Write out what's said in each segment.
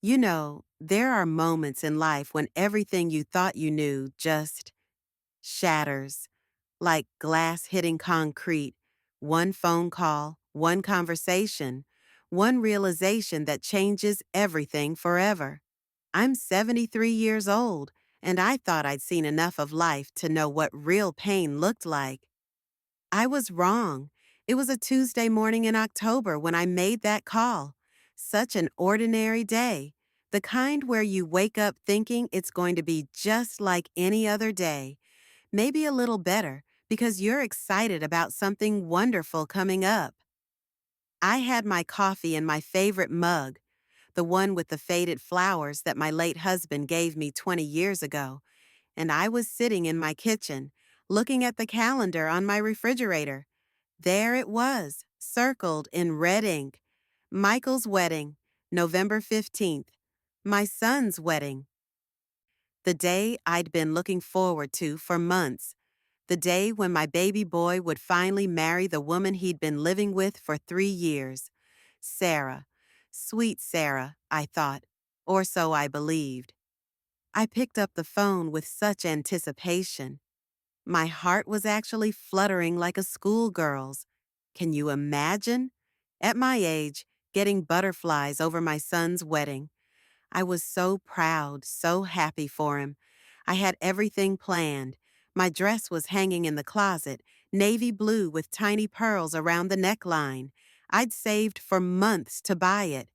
There are moments in life when everything you thought you knew just shatters, like glass hitting concrete. One phone call, one conversation, one realization that changes everything forever. I'm 73 years old, and I thought I'd seen enough of life to know what real pain looked like. I was wrong. It was a Tuesday morning in October when I made that call. Such an ordinary day. The kind where you wake up thinking it's going to be just like any other day, maybe a little better because you're excited about something wonderful coming up. I had my coffee in my favorite mug, the one with the faded flowers that my late husband gave me 20 years ago, and I was sitting in my kitchen, looking at the calendar on my refrigerator. There it was, circled in red ink. Michael's wedding, November 15th. My son's wedding. The day I'd been looking forward to for months. The day when my baby boy would finally marry the woman he'd been living with for 3 years. Sarah. Sweet Sarah, I thought. Or so I believed. I picked up the phone with such anticipation. My heart was actually fluttering like a schoolgirl's. Can you imagine? At my age, getting butterflies over my son's wedding. I was so proud, so happy for him. I had everything planned. My dress was hanging in the closet, navy blue with tiny pearls around the neckline. I'd saved for months to buy it.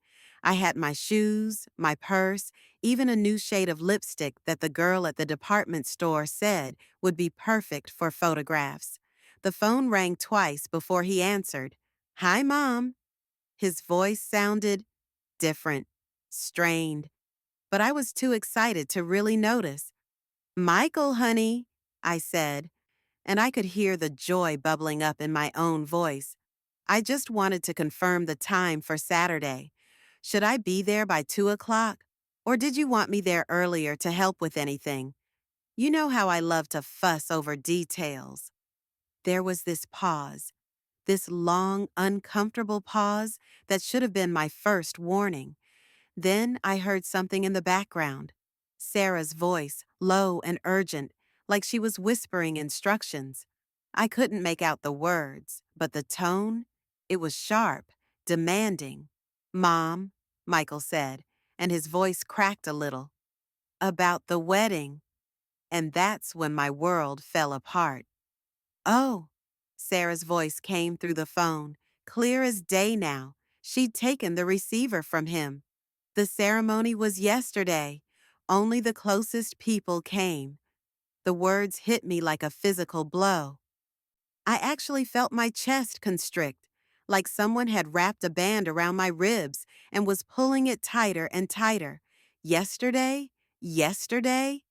I had my shoes, my purse, even a new shade of lipstick that the girl at the department store said would be perfect for photographs. The phone rang twice before he answered. "Hi, Mom." His voice sounded different, strained, but I was too excited to really notice. "Michael, honey," I said, and I could hear the joy bubbling up in my own voice. I just wanted to confirm the time for Saturday. Should I be there by 2 o'clock? Or did you want me there earlier to help with anything? You know how I love to fuss over details. There was this pause, this long, uncomfortable pause that should have been my first warning. Then I heard something in the background. Sarah's voice, low and urgent, like she was whispering instructions. I couldn't make out the words, but the tone, it was sharp, demanding. "Mom," Michael said, and his voice cracked a little. "About the wedding." And that's when my world fell apart. "Oh." Sarah's voice came through the phone, clear as day now. She'd taken the receiver from him. "The ceremony was yesterday. Only the closest people came." The words hit me like a physical blow. I actually felt my chest constrict, like someone had wrapped a band around my ribs and was pulling it tighter and tighter. Yesterday? Yesterday?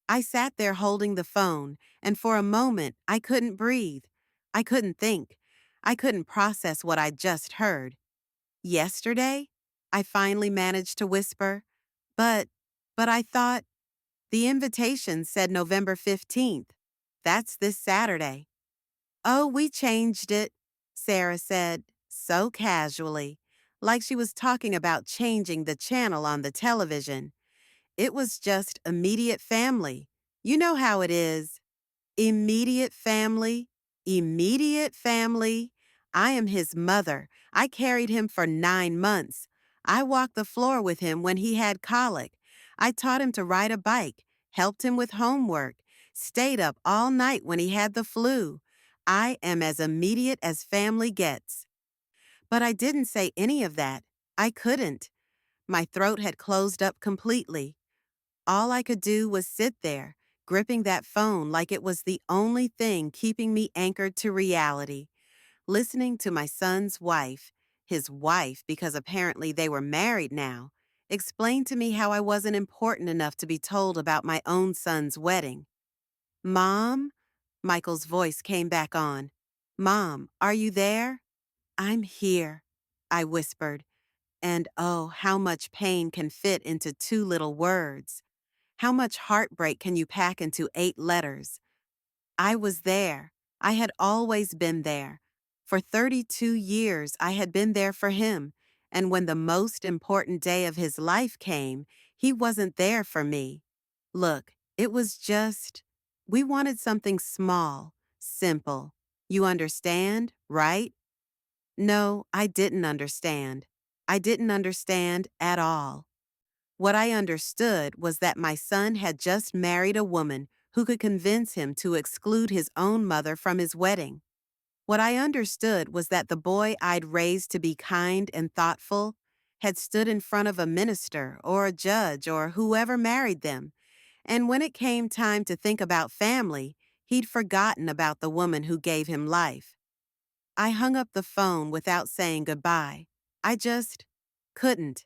I sat there holding the phone, and for a moment I couldn't breathe. I couldn't think. I couldn't process what I'd just heard. "Yesterday?" I finally managed to whisper. But, but I thought, the invitation said November 15th. That's this Saturday. "Oh, we changed it," Sarah said, so casually, like she was talking about changing the channel on the television. "It was just immediate family. You know how it is." Immediate family? Immediate family? I am his mother. I carried him for 9 months. I walked the floor with him when he had colic. I taught him to ride a bike, helped him with homework, stayed up all night when he had the flu. I am as immediate as family gets. But I didn't say any of that. I couldn't. My throat had closed up completely. All I could do was sit there, gripping that phone like it was the only thing keeping me anchored to reality, listening to my son's wife, his wife because apparently they were married now, explain to me how I wasn't important enough to be told about my own son's wedding. "Mom?" Michael's voice came back on. "Mom, are you there?" "I'm here," I whispered, and oh, how much pain can fit into two little words. How much heartbreak can you pack into 8 letters? I was there. I had always been there. For 32 years, I had been there for him, And when the most important day of his life came, he wasn't there for me. Look, it was just, we wanted something small, simple. You understand, right? No, I didn't understand. I didn't understand at all. What I understood was that my son had just married a woman who could convince him to exclude his own mother from his wedding. What I understood was that the boy I'd raised to be kind and thoughtful had stood in front of a minister or a judge or whoever married them, and when it came time to think about family, he'd forgotten about the woman who gave him life. I hung up the phone without saying goodbye. I just couldn't.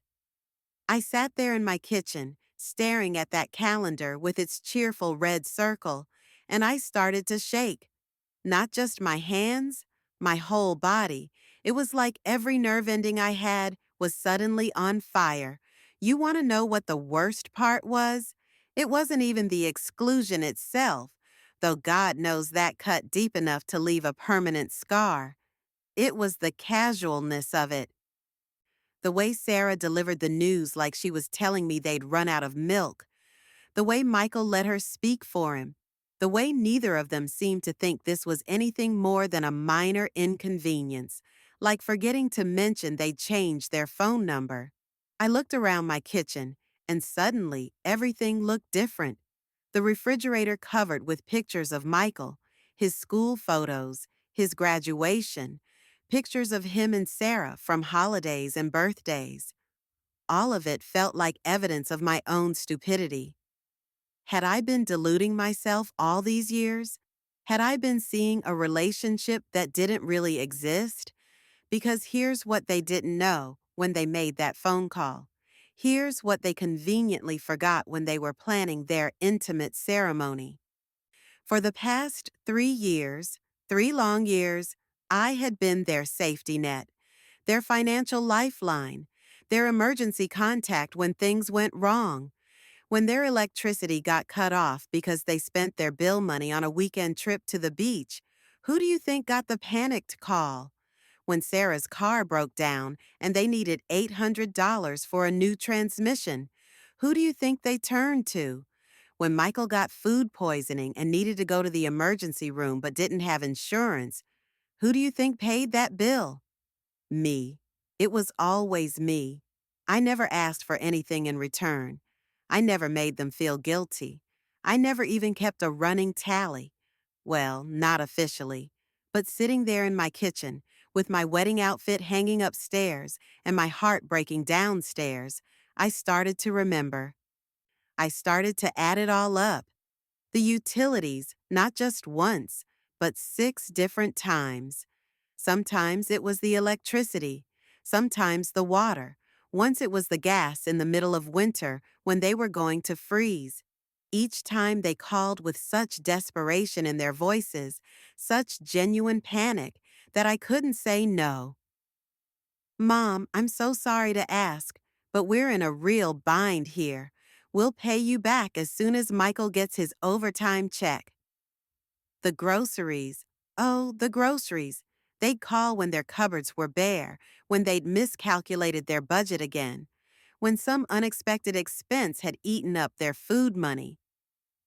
I sat there in my kitchen, staring at that calendar with its cheerful red circle, and I started to shake. Not just my hands, my whole body. It was like every nerve ending I had was suddenly on fire. You want to know what the worst part was? It wasn't even the exclusion itself, though God knows that cut deep enough to leave a permanent scar. It was the casualness of it. The way Sarah delivered the news like she was telling me they'd run out of milk. The way Michael let her speak for him. The way neither of them seemed to think this was anything more than a minor inconvenience, like forgetting to mention they'd changed their phone number. I looked around my kitchen, and suddenly everything looked different. The refrigerator covered with pictures of Michael, his school photos, his graduation, pictures of him and Sarah from holidays and birthdays. All of it felt like evidence of my own stupidity. Had I been deluding myself all these years? Had I been seeing a relationship that didn't really exist? Because here's what they didn't know when they made that phone call. Here's what they conveniently forgot when they were planning their intimate ceremony. For the past 3 years, 3 long years, I had been their safety net, their financial lifeline, their emergency contact when things went wrong. When their electricity got cut off because they spent their bill money on a weekend trip to the beach, who do you think got the panicked call? When Sarah's car broke down and they needed $800 for a new transmission, who do you think they turned to? When Michael got food poisoning and needed to go to the emergency room but didn't have insurance, who do you think paid that bill? Me. It was always me. I never asked for anything in return. I never made them feel guilty. I never even kept a running tally. Well, not officially. But sitting there in my kitchen, with my wedding outfit hanging upstairs and my heart breaking downstairs, I started to remember. I started to add it all up. The utilities, not just once, but 6 different times. Sometimes it was the electricity, sometimes the water. Once it was the gas in the middle of winter when they were going to freeze. Each time they called with such desperation in their voices, such genuine panic, that I couldn't say no. Mom, I'm so sorry to ask, but we're in a real bind here. We'll pay you back as soon as Michael gets his overtime check. The groceries. Oh, the groceries. They'd call when their cupboards were bare, when they'd miscalculated their budget again, when some unexpected expense had eaten up their food money.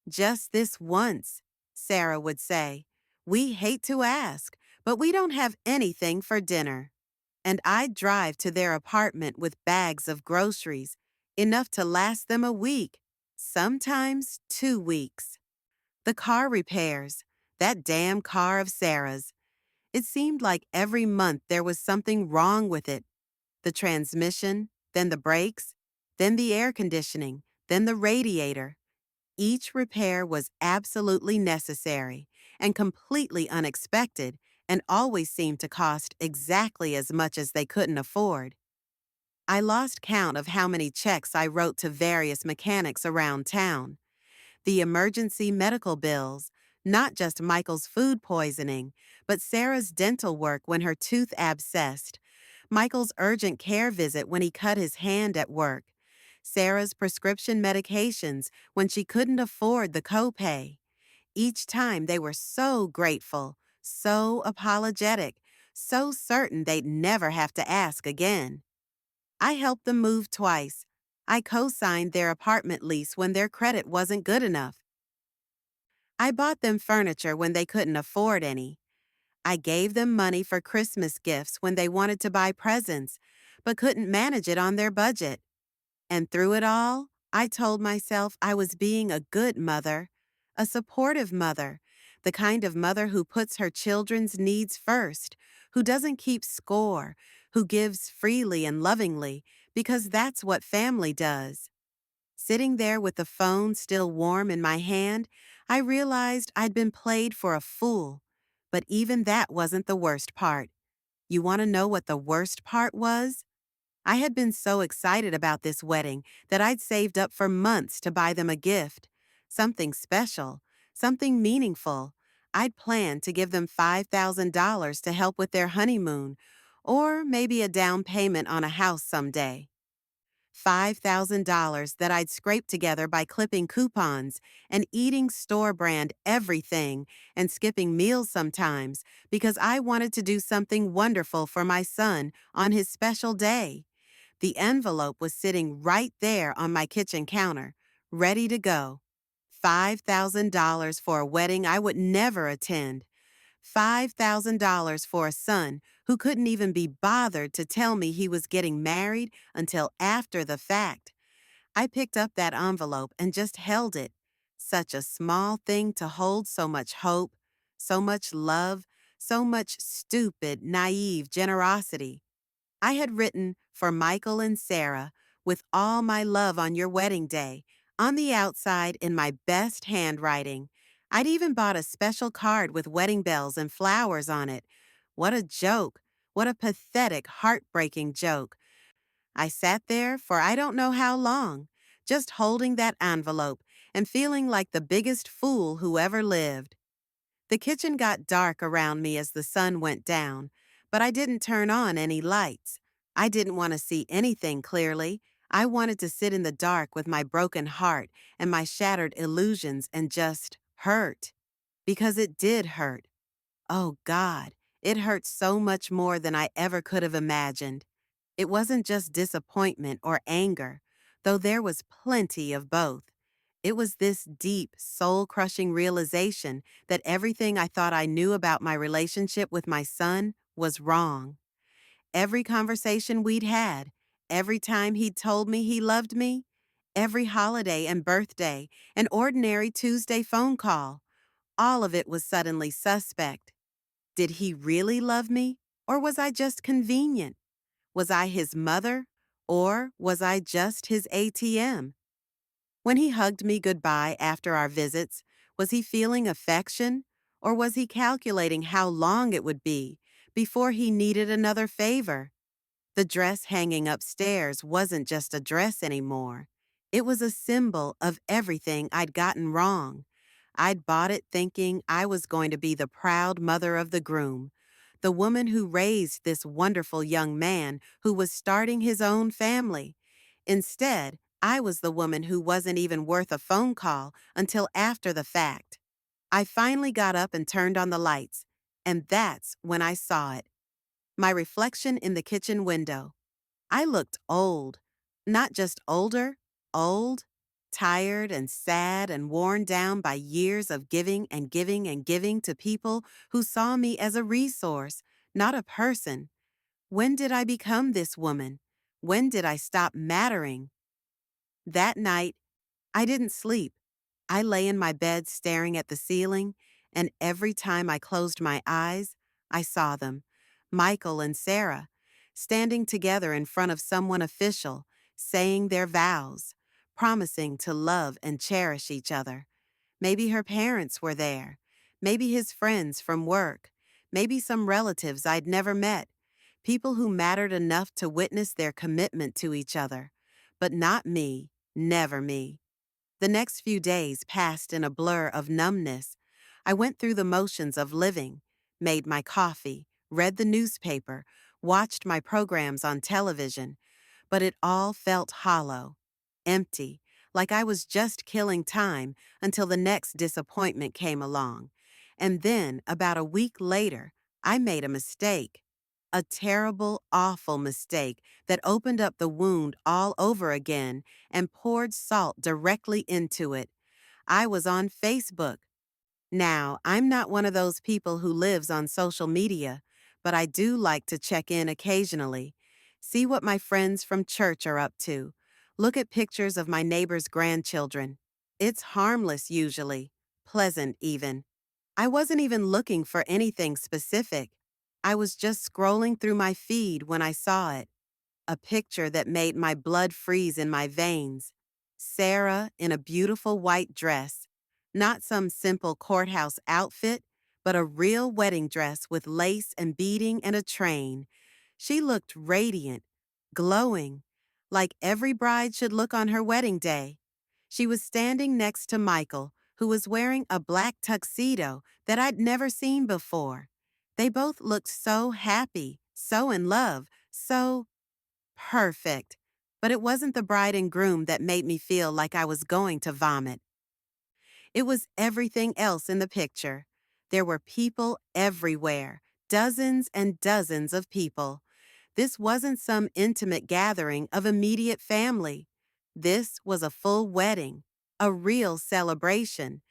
Just this once, Sarah would say. We hate to ask, but we don't have anything for dinner. And I'd drive to their apartment with bags of groceries, enough to last them a week, sometimes 2 weeks. The car repairs, that damn car of Sarah's. It seemed like every month there was something wrong with it. The transmission, then the brakes, then the air conditioning, then the radiator. Each repair was absolutely necessary and completely unexpected and always seemed to cost exactly as much as they couldn't afford. I lost count of how many checks I wrote to various mechanics around town. The emergency medical bills, not just Michael's food poisoning, but Sarah's dental work when her tooth abscessed, Michael's urgent care visit when he cut his hand at work, Sarah's prescription medications when she couldn't afford the copay. Each time they were so grateful, so apologetic, so certain they'd never have to ask again. I helped them move twice. I co signed their apartment lease when their credit wasn't good enough. I bought them furniture when they couldn't afford any. I gave them money for Christmas gifts when they wanted to buy presents, but couldn't manage it on their budget. And through it all, I told myself I was being a good mother, a supportive mother, the kind of mother who puts her children's needs first, who doesn't keep score, who gives freely and lovingly, because that's what family does. Sitting there with the phone still warm in my hand, I realized I'd been played for a fool. But even that wasn't the worst part. You want to know what the worst part was? I had been so excited about this wedding that I'd saved up for months to buy them a gift. Something special, something meaningful. I'd planned to give them $5,000 to help with their honeymoon, or maybe a down payment on a house someday. $5,000 that I'd scraped together by clipping coupons and eating store brand everything and skipping meals sometimes because I wanted to do something wonderful for my son on his special day. The envelope was sitting right there on my kitchen counter, ready to go. $5,000 for a wedding I would never attend. $5,000 for a son who couldn't even be bothered to tell me he was getting married until after the fact. I picked up that envelope and just held it. Such a small thing to hold so much hope, so much love, so much stupid, naive generosity. I had written for Michael and Sarah with all my love on your wedding day, on the outside in my best handwriting. I'd even bought a special card with wedding bells and flowers on it. What a joke. What a pathetic, heartbreaking joke. I sat there for I don't know how long, just holding that envelope and feeling like the biggest fool who ever lived. The kitchen got dark around me as the sun went down, but I didn't turn on any lights. I didn't want to see anything clearly. I wanted to sit in the dark with my broken heart and my shattered illusions and just hurt. Because it did hurt. Oh God, it hurt so much more than I ever could have imagined. It wasn't just disappointment or anger, though there was plenty of both. It was this deep, soul-crushing realization that everything I thought I knew about my relationship with my son was wrong. Every conversation we'd had, every time he'd told me he loved me, every holiday and birthday, an ordinary Tuesday phone call, all of it was suddenly suspect. Did he really love me, or was I just convenient? Was I his mother, or was I just his ATM? When he hugged me goodbye after our visits, was he feeling affection, or was he calculating how long it would be before he needed another favor? The dress hanging upstairs wasn't just a dress anymore. It was a symbol of everything I'd gotten wrong. I'd bought it thinking I was going to be the proud mother of the groom, the woman who raised this wonderful young man who was starting his own family. Instead, I was the woman who wasn't even worth a phone call until after the fact. I finally got up and turned on the lights, and that's when I saw it. My reflection in the kitchen window. I looked old. Not just older, old, tired and sad and worn down by years of giving and giving and giving to people who saw me as a resource, not a person. When did I become this woman? When did I stop mattering? That night, I didn't sleep. I lay in my bed staring at the ceiling, and every time I closed my eyes, I saw them, Michael and Sarah, standing together in front of someone official, saying their vows, promising to love and cherish each other. Maybe her parents were there, maybe his friends from work, maybe some relatives I'd never met, people who mattered enough to witness their commitment to each other. But not me, never me. The next few days passed in a blur of numbness. I went through the motions of living, made my coffee, read the newspaper, watched my programs on television, but it all felt hollow, empty, like I was just killing time until the next disappointment came along. And then, about a week later, I made a mistake. A terrible, awful mistake that opened up the wound all over again and poured salt directly into it. I was on Facebook. Now, I'm not one of those people who lives on social media, but I do like to check in occasionally, see what my friends from church are up to, look at pictures of my neighbor's grandchildren. It's harmless usually, pleasant even. I wasn't even looking for anything specific. I was just scrolling through my feed when I saw it. A picture that made my blood freeze in my veins. Sarah in a beautiful white dress. Not some simple courthouse outfit, but a real wedding dress with lace and beading and a train. She looked radiant, glowing, like every bride should look on her wedding day. She was standing next to Michael, who was wearing a black tuxedo that I'd never seen before. They both looked so happy, so in love, so perfect. But it wasn't the bride and groom that made me feel like I was going to vomit. It was everything else in the picture. There were people everywhere, dozens and dozens of people. This wasn't some intimate gathering of immediate family. This was a full wedding, a real celebration.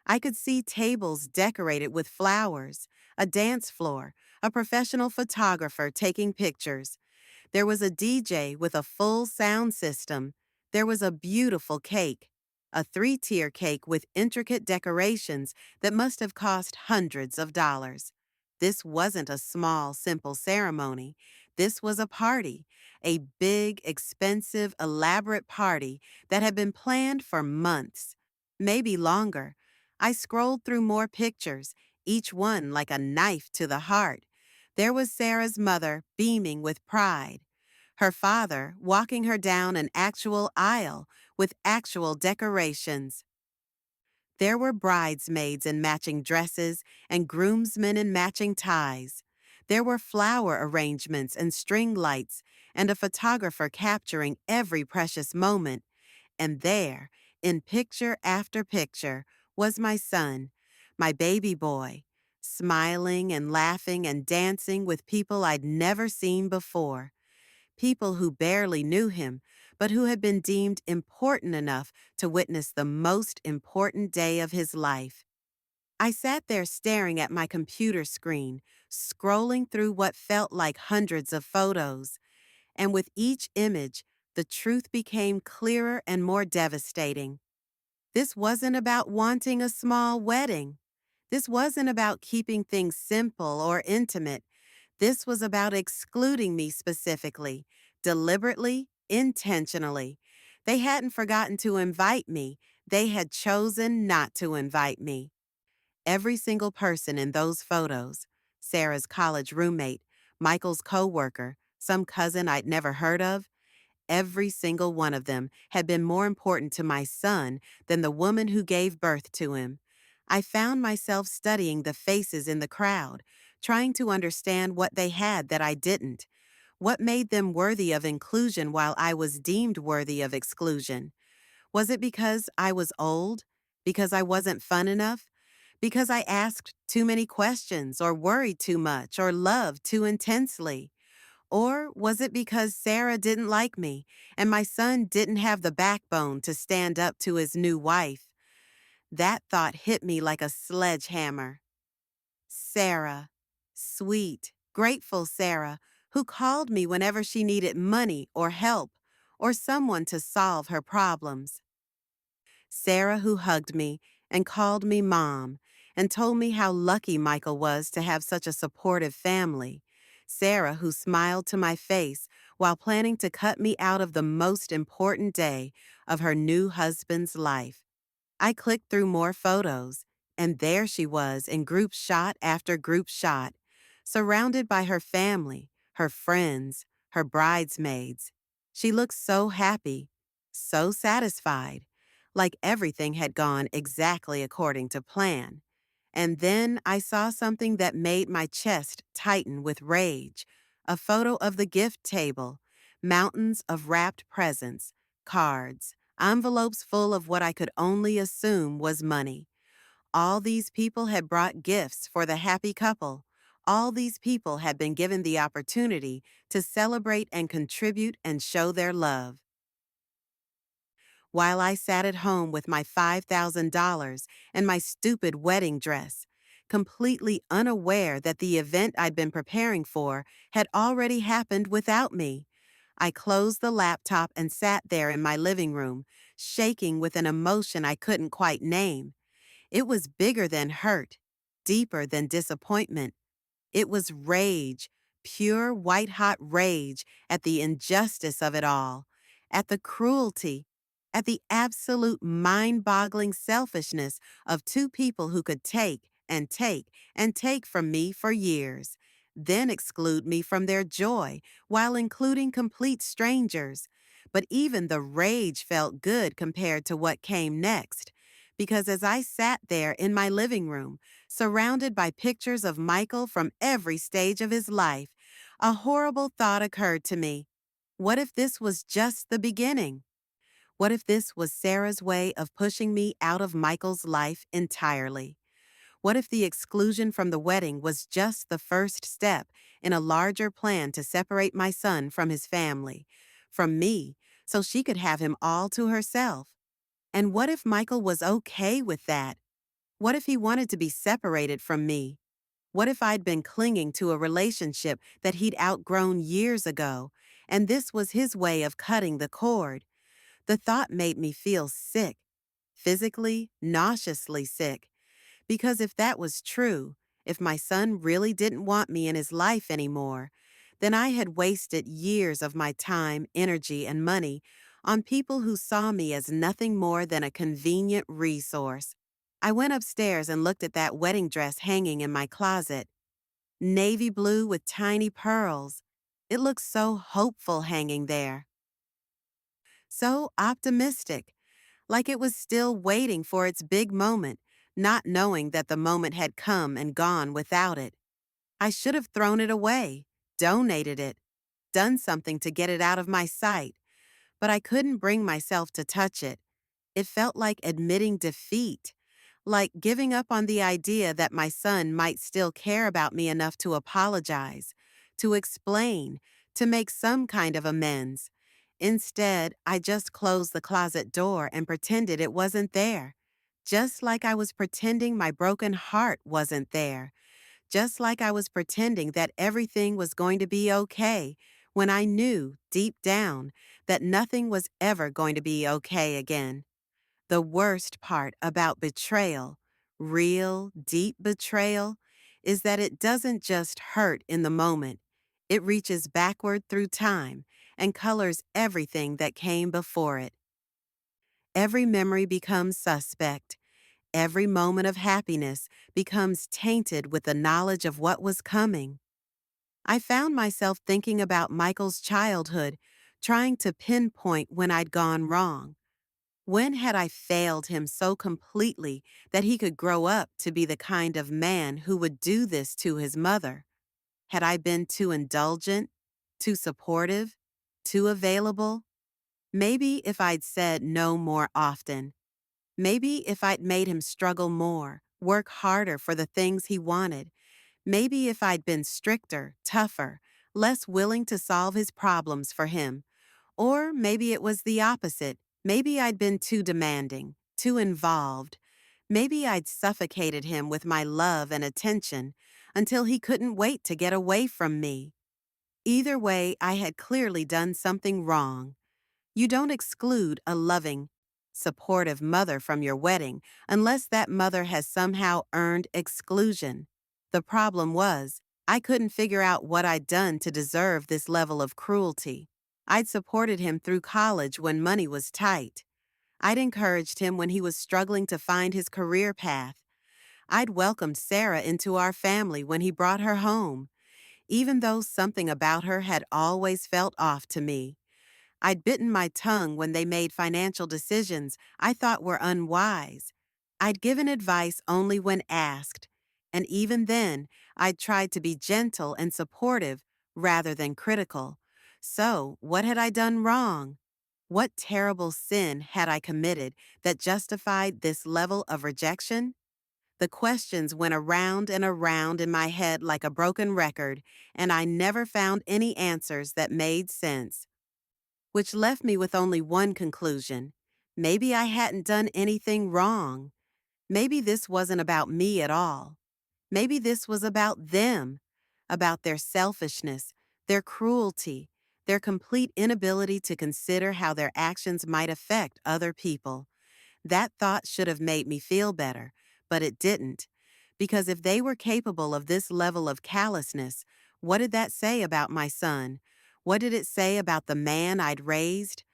I could see tables decorated with flowers, a dance floor, a professional photographer taking pictures. There was a DJ with a full sound system. There was a beautiful cake, a three-tier cake with intricate decorations that must have cost hundreds of dollars. This wasn't a small, simple ceremony. This was a party, a big, expensive, elaborate party that had been planned for months, maybe longer. I scrolled through more pictures, each one like a knife to the heart. There was Sarah's mother, beaming with pride. Her father walking her down an actual aisle with actual decorations. There were bridesmaids in matching dresses and groomsmen in matching ties. There were flower arrangements and string lights and a photographer capturing every precious moment. And there, in picture after picture, was my son, my baby boy, smiling and laughing and dancing with people I'd never seen before. People who barely knew him, but who had been deemed important enough to witness the most important day of his life. I sat there staring at my computer screen, scrolling through what felt like hundreds of photos, and with each image, the truth became clearer and more devastating. This wasn't about wanting a small wedding. This wasn't about keeping things simple or intimate. This was about excluding me specifically, deliberately, intentionally. They hadn't forgotten to invite me. They had chosen not to invite me. Every single person in those photos, Sarah's college roommate, Michael's coworker, some cousin I'd never heard of, every single one of them had been more important to my son than the woman who gave birth to him. I found myself studying the faces in the crowd, trying to understand what they had that I didn't. What made them worthy of inclusion while I was deemed worthy of exclusion? Was it because I was old? Because I wasn't fun enough? Because I asked too many questions or worried too much or loved too intensely? Or was it because Sarah didn't like me and my son didn't have the backbone to stand up to his new wife? That thought hit me like a sledgehammer. Sarah, sweet, grateful Sarah, who called me whenever she needed money or help or someone to solve her problems. Sarah who hugged me and called me Mom and told me how lucky Michael was to have such a supportive family. Sarah who smiled to my face while planning to cut me out of the most important day of her new husband's life. I clicked through more photos, and there she was in group shot after group shot, surrounded by her family, her friends, her bridesmaids. She looked so happy, so satisfied, like everything had gone exactly according to plan. And then I saw something that made my chest tighten with rage. A photo of the gift table, mountains of wrapped presents, cards, envelopes full of what I could only assume was money. All these people had brought gifts for the happy couple, All these people had been given the opportunity to celebrate and contribute and show their love. While I sat at home with my $5,000 and my stupid wedding dress, completely unaware that the event I'd been preparing for had already happened without me. I closed the laptop and sat there in my living room, shaking with an emotion I couldn't quite name. It was bigger than hurt, deeper than disappointment. It was rage, pure white-hot rage at the injustice of it all, at the cruelty, at the absolute mind-boggling selfishness of two people who could take and take and take from me for years, then exclude me from their joy while including complete strangers. But even the rage felt good compared to what came next, because as I sat there in my living room, surrounded by pictures of Michael from every stage of his life, a horrible thought occurred to me. What if this was just the beginning? What if this was Sarah's way of pushing me out of Michael's life entirely? What if the exclusion from the wedding was just the first step in a larger plan to separate my son from his family, from me, so she could have him all to herself? And what if Michael was okay with that? What if he wanted to be separated from me? What if I'd been clinging to a relationship that he'd outgrown years ago, and this was his way of cutting the cord? The thought made me feel sick, physically, nauseously sick, because if that was true, if my son really didn't want me in his life anymore, then I had wasted years of my time, energy, and money on people who saw me as nothing more than a convenient resource. I went upstairs and looked at that wedding dress hanging in my closet. Navy blue with tiny pearls. It looked so hopeful hanging there. So optimistic, like it was still waiting for its big moment, not knowing that the moment had come and gone without it. I should have thrown it away, donated it, done something to get it out of my sight, but I couldn't bring myself to touch it. It felt like admitting defeat, like giving up on the idea that my son might still care about me enough to apologize, to explain, to make some kind of amends. Instead, I just closed the closet door and pretended it wasn't there. Just like I was pretending my broken heart wasn't there. Just like I was pretending that everything was going to be okay when I knew, deep down, that nothing was ever going to be okay again. The worst part about betrayal, real, deep betrayal, is that it doesn't just hurt in the moment. It reaches backward through time and colors everything that came before it. Every memory becomes suspect. Every moment of happiness becomes tainted with the knowledge of what was coming. I found myself thinking about Michael's childhood, trying to pinpoint when I'd gone wrong. When had I failed him so completely that he could grow up to be the kind of man who would do this to his mother? Had I been too indulgent, too supportive, too available? Maybe if I'd said no more often. Maybe if I'd made him struggle more, work harder for the things he wanted. Maybe if I'd been stricter, tougher, less willing to solve his problems for him. Or maybe it was the opposite. Maybe I'd been too demanding, too involved. Maybe I'd suffocated him with my love and attention until he couldn't wait to get away from me. Either way, I had clearly done something wrong. You don't exclude a loving, supportive mother from your wedding unless that mother has somehow earned exclusion. The problem was, I couldn't figure out what I'd done to deserve this level of cruelty. I'd supported him through college when money was tight. I'd encouraged him when he was struggling to find his career path. I'd welcomed Sarah into our family when he brought her home, even though something about her had always felt off to me. I'd bitten my tongue when they made financial decisions I thought were unwise. I'd given advice only when asked, and even then, I'd tried to be gentle and supportive rather than critical. So, what had I done wrong? What terrible sin had I committed that justified this level of rejection? The questions went around and around in my head like a broken record, and I never found any answers that made sense, which left me with only one conclusion. Maybe I hadn't done anything wrong. Maybe this wasn't about me at all. Maybe this was about them, about their selfishness, their cruelty, their complete inability to consider how their actions might affect other people. That thought should have made me feel better, but it didn't. Because if they were capable of this level of callousness, what did that say about my son? What did it say about the man I'd raised?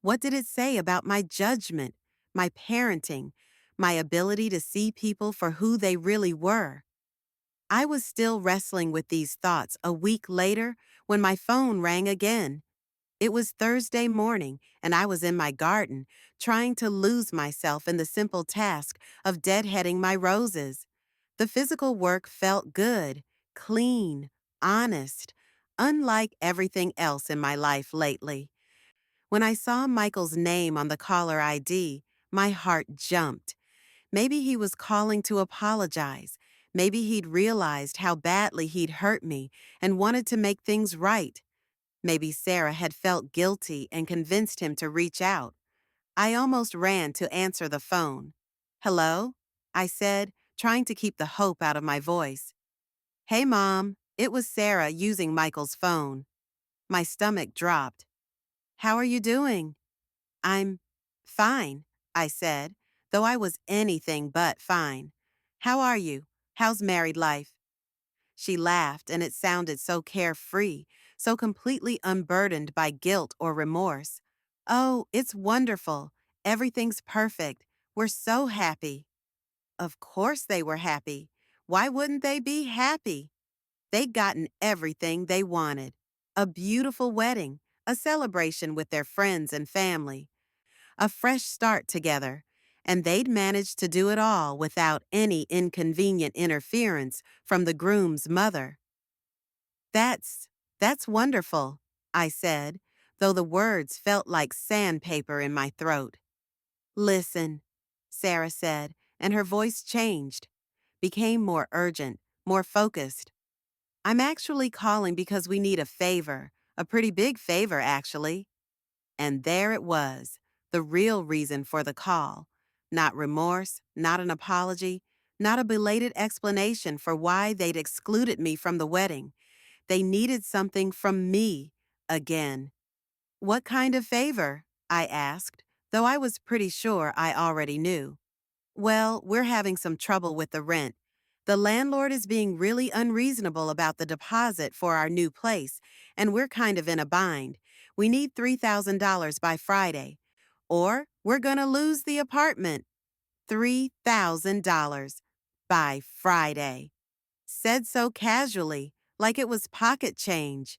What did it say about my judgment, my parenting, my ability to see people for who they really were? I was still wrestling with these thoughts a week later when my phone rang again. It was Thursday morning, and I was in my garden, trying to lose myself in the simple task of deadheading my roses. The physical work felt good, clean, honest, unlike everything else in my life lately. When I saw Michael's name on the caller ID, my heart jumped. Maybe he was calling to apologize. Maybe he'd realized how badly he'd hurt me and wanted to make things right. Maybe Sarah had felt guilty and convinced him to reach out. I almost ran to answer the phone. "Hello?" I said, trying to keep the hope out of my voice. "Hey, Mom." It was Sarah using Michael's phone. My stomach dropped. "How are you doing?" "I'm fine," I said, though I was anything but fine. "How are you? How's married life?" She laughed, and it sounded so carefree, so completely unburdened by guilt or remorse. "Oh, it's wonderful. Everything's perfect. We're so happy." Of course they were happy. Why wouldn't they be happy? They'd gotten everything they wanted. A beautiful wedding, a celebration with their friends and family, a fresh start together, and they'd managed to do it all without any inconvenient interference from the groom's mother. That's, that's wonderful, I said, though the words felt like sandpaper in my throat. "Listen," Sarah said, and her voice changed, became more urgent, more focused. "I'm actually calling because we need a favor, a pretty big favor, actually." And there it was, the real reason for the call. Not remorse, not an apology, not a belated explanation for why they'd excluded me from the wedding. They needed something from me again. "What kind of favor?" I asked, though I was pretty sure I already knew. "Well, we're having some trouble with the rent. The landlord is being really unreasonable about the deposit for our new place, and we're kind of in a bind. We need $3,000 by Friday, or we're gonna lose the apartment." $3,000 by Friday. Said so casually, like it was pocket change,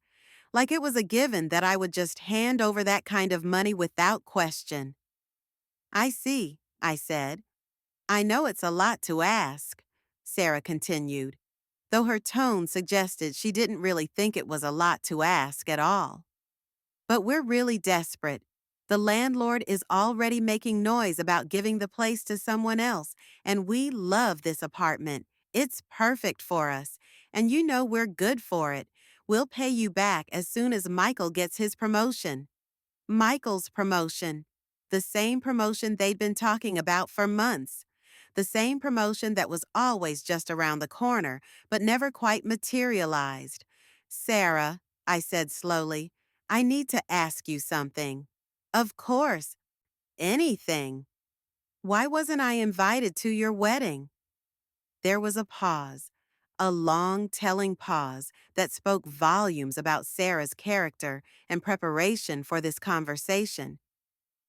like it was a given that I would just hand over that kind of money without question. "I see," I said. "I know it's a lot to ask," Sarah continued, though her tone suggested she didn't really think it was a lot to ask at all. "But we're really desperate. The landlord is already making noise about giving the place to someone else, and we love this apartment. It's perfect for us, and you know we're good for it. We'll pay you back as soon as Michael gets his promotion." Michael's promotion. The same promotion they'd been talking about for months. The same promotion that was always just around the corner, but never quite materialized. "Sarah," I said slowly, "I need to ask you something." "Of course. Anything." "Why wasn't I invited to your wedding?" There was a pause, a long, telling pause that spoke volumes about Sarah's character and preparation for this conversation.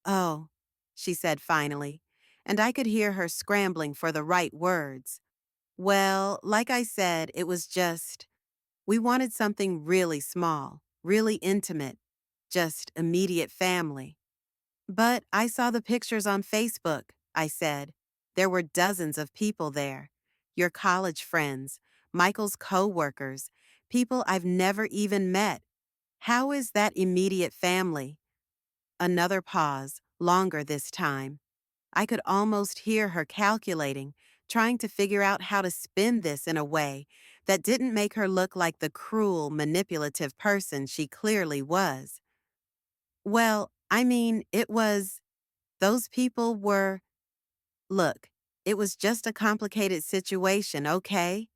"Oh," she said finally, and I could hear her scrambling for the right words. "Well, like I said, it was just, we wanted something really small, really intimate, just immediate family." "But I saw the pictures on Facebook," I said. "There were dozens of people there. Your college friends, Michael's co-workers, people I've never even met. How is that immediate family?" Another pause, longer this time. I could almost hear her calculating, trying to figure out how to spin this in a way that didn't make her look like the cruel, manipulative person she clearly was. Well, I mean, those people were, look, it was just a complicated situation, okay?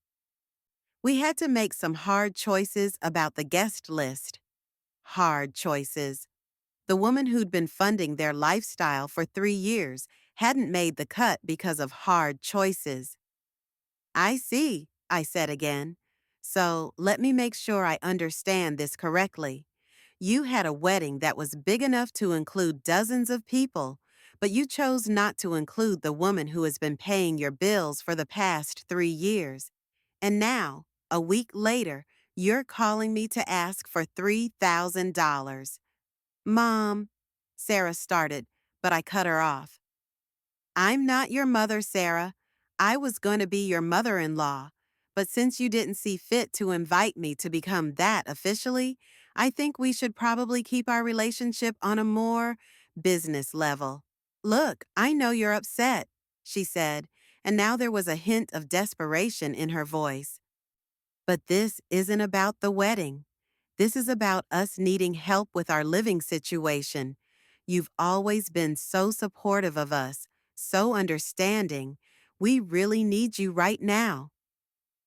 We had to make some hard choices about the guest list. Hard choices. The woman who'd been funding their lifestyle for 3 years hadn't made the cut because of hard choices. I see, I said again. So let me make sure I understand this correctly. You had a wedding that was big enough to include dozens of people, but you chose not to include the woman who has been paying your bills for the past 3 years. And now, a week later, you're calling me to ask for $3,000. Mom, Sarah started, but I cut her off. I'm not your mother, Sarah. I was going to be your mother-in-law. But since you didn't see fit to invite me to become that officially, I think we should probably keep our relationship on a more business level. Look, I know you're upset, she said, and now there was a hint of desperation in her voice. But this isn't about the wedding. This is about us needing help with our living situation. You've always been so supportive of us, so understanding. We really need you right now.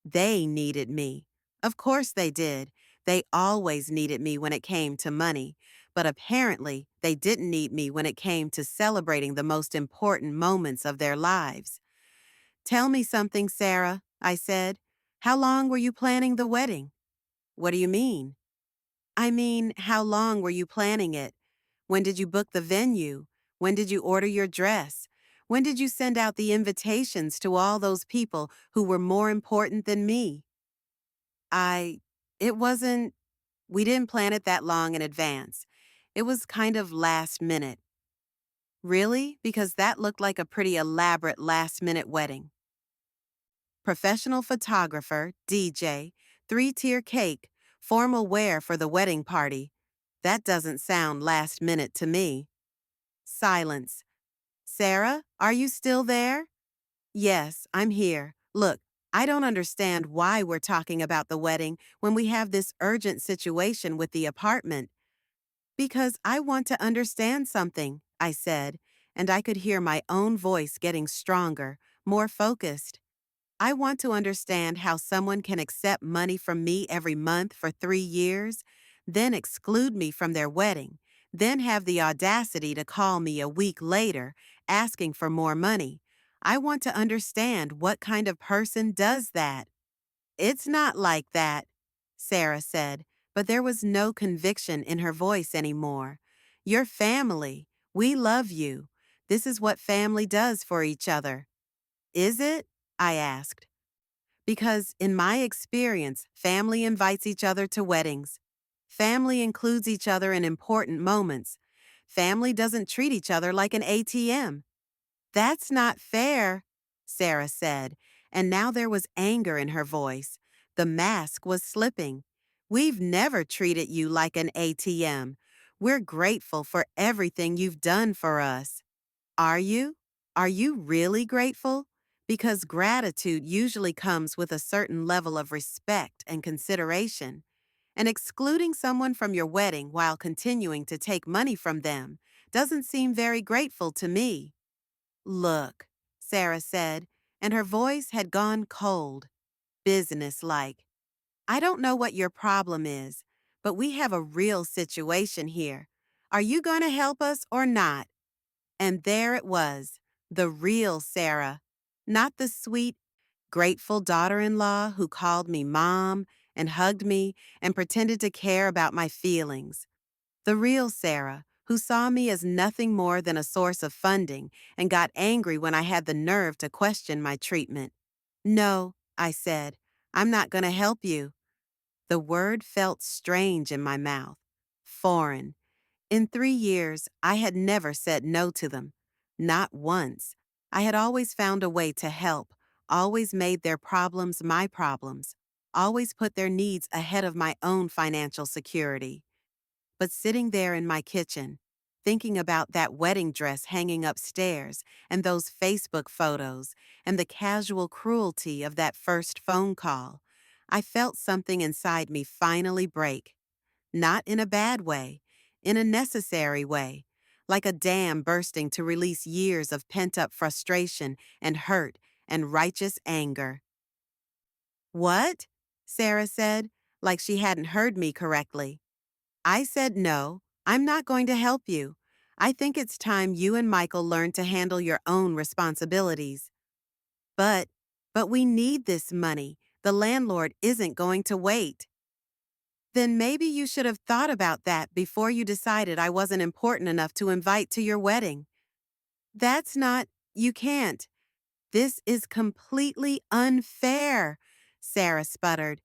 They needed me. Of course they did. They always needed me when it came to money. But apparently, they didn't need me when it came to celebrating the most important moments of their lives. Tell me something, Sarah, I said. How long were you planning the wedding? What do you mean? I mean, how long were you planning it? When did you book the venue? When did you order your dress? When did you send out the invitations to all those people who were more important than me? I, it wasn't, we didn't plan it that long in advance. It was kind of last minute. Really? Because that looked like a pretty elaborate last minute wedding. Professional photographer, DJ, three-tier cake, formal wear for the wedding party. That doesn't sound last minute to me. Silence. Sarah, are you still there? Yes, I'm here. Look, I don't understand why we're talking about the wedding when we have this urgent situation with the apartment. Because I want to understand something, I said, and I could hear my own voice getting stronger, more focused. I want to understand how someone can accept money from me every month for 3 years, then exclude me from their wedding, then have the audacity to call me a week later asking for more money. I want to understand what kind of person does that. It's not like that, Sarah said, but there was no conviction in her voice anymore. You're family. We love you. This is what family does for each other. Is it? I asked. Because in my experience, family invites each other to weddings. Family includes each other in important moments. Family doesn't treat each other like an ATM. That's not fair, Sarah said, and now there was anger in her voice. The mask was slipping. We've never treated you like an ATM. We're grateful for everything you've done for us. Are you? Are you really grateful? Because gratitude usually comes with a certain level of respect and consideration. And excluding someone from your wedding while continuing to take money from them doesn't seem very grateful to me. Look, Sarah said, and her voice had gone cold, businesslike. I don't know what your problem is, but we have a real situation here. Are you going to help us or not? And there it was, the real Sarah, not the sweet, grateful daughter-in-law who called me mom and hugged me and pretended to care about my feelings. The real Sarah, who saw me as nothing more than a source of funding and got angry when I had the nerve to question my treatment. No, I said, I'm not going to help you. The word felt strange in my mouth, foreign. In 3 years, I had never said no to them. Not once. I had always found a way to help, always made their problems my problems, always put their needs ahead of my own financial security. But sitting there in my kitchen, thinking about that wedding dress hanging upstairs and those Facebook photos and the casual cruelty of that first phone call. I felt something inside me finally break. Not in a bad way, in a necessary way, like a dam bursting to release years of pent-up frustration and hurt and righteous anger. What? Sarah said, like she hadn't heard me correctly. I said no, I'm not going to help you. I think it's time you and Michael learn to handle your own responsibilities. But, but we need this money. The landlord isn't going to wait. Then maybe you should have thought about that before you decided I wasn't important enough to invite to your wedding. That's not, you can't. This is completely unfair, Sarah sputtered.